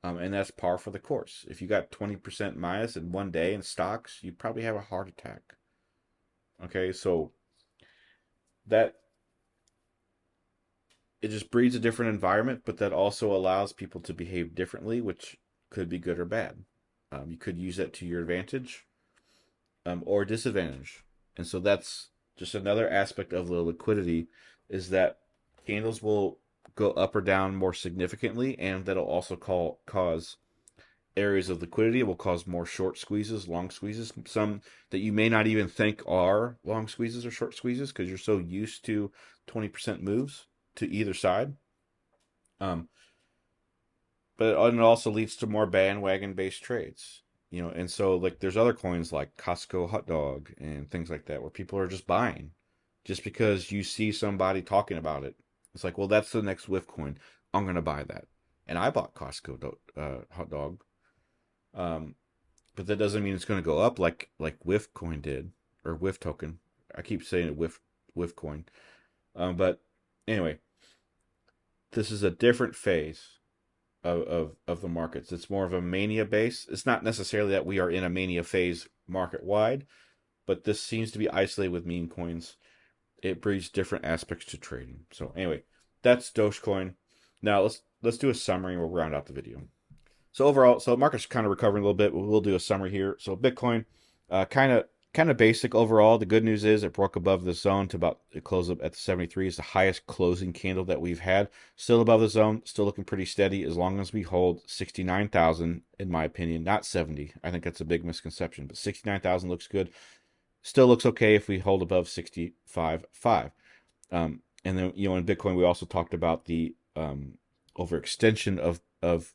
And that's par for the course. If you got 20% minus in one day in stocks, you probably have a heart attack. Okay, so that it just breeds a different environment, but that also allows people to behave differently, which could be good or bad. You could use it to your advantage or disadvantage. And so that's just another aspect of the liquidity is that candles will go up or down more significantly, and that'll also cause areas of liquidity. It will cause more short squeezes, long squeezes, some that you may not even think are long squeezes or short squeezes because you're so used to 20% moves to either side. Um, but it also leads to more bandwagon based trades. And so like there's other coins like Costco hot dog and things like that where people are just buying just because you see somebody talking about it. It's like, well, that's the next WIF coin. I'm gonna buy that, and I bought Costco hot dog. Um, but that doesn't mean it's going to go up like WIF coin did. or WIF token. I keep saying it WIF coin. But anyway, this is a different phase of the markets. It's more of a mania base. It's not necessarily that we are in a mania phase market wide, but this seems to be isolated with meme coins. It brings different aspects to trading. So anyway, that's Dogecoin. Now let's do a summary and we'll round out the video. So overall, so the market's kind of recovering a little bit. We'll do a summary here. So Bitcoin, kind of basic overall. The good news is it broke above the zone to about it closed up at the 73. It's the highest closing candle that we've had. Still above the zone, still looking pretty steady as long as we hold 69,000, in my opinion, not 70. I think that's a big misconception, but 69,000 looks good. Still looks okay if we hold above 65.5. And then in Bitcoin we also talked about the overextension of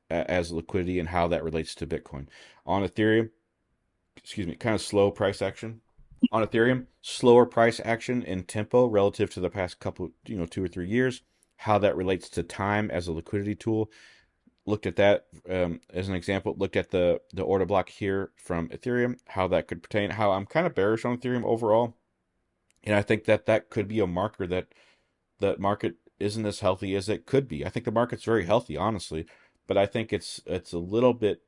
as liquidity and how that relates to Bitcoin. On Ethereum, kind of slow price action. On Ethereum, slower price action in tempo relative to the past couple, 2 or 3 years. How that relates to time as a liquidity tool. Looked at that as an example. Looked at the order block here from Ethereum, how that could pertain. How I'm kind of bearish on Ethereum overall, and I think that could be a marker that the market isn't as healthy as it could be. I think the market's very healthy, honestly, but I think it's a little bit,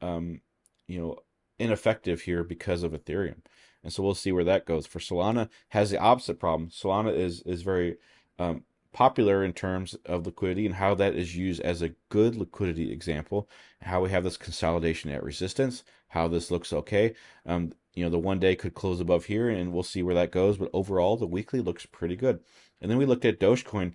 um, you know, ineffective here because of Ethereum, and so we'll see where that goes. For Solana, has the opposite problem. Solana is very popular in terms of liquidity and how that is used as a good liquidity example. How we have this consolidation at resistance. How this looks okay. The 1 day could close above here, and we'll see where that goes. But overall, the weekly looks pretty good. And then we looked at Dogecoin,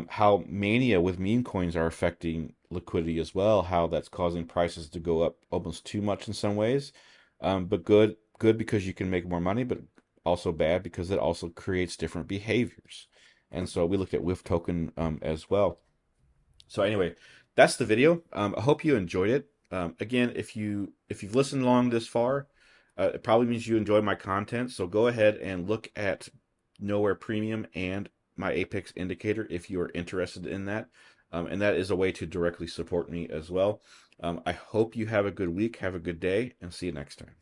how mania with meme coins are affecting liquidity as well, how that's causing prices to go up almost too much in some ways. But good because you can make more money, but also bad because it also creates different behaviors. And so we looked at WIF token as well. So anyway, that's the video. I hope you enjoyed it. Again, if you've listened along this far, it probably means you enjoy my content. So go ahead and look at Nowhere Premium and my Apex indicator if you are interested in that. And that is a way to directly support me as well. I hope you have a good week, have a good day, and see you next time.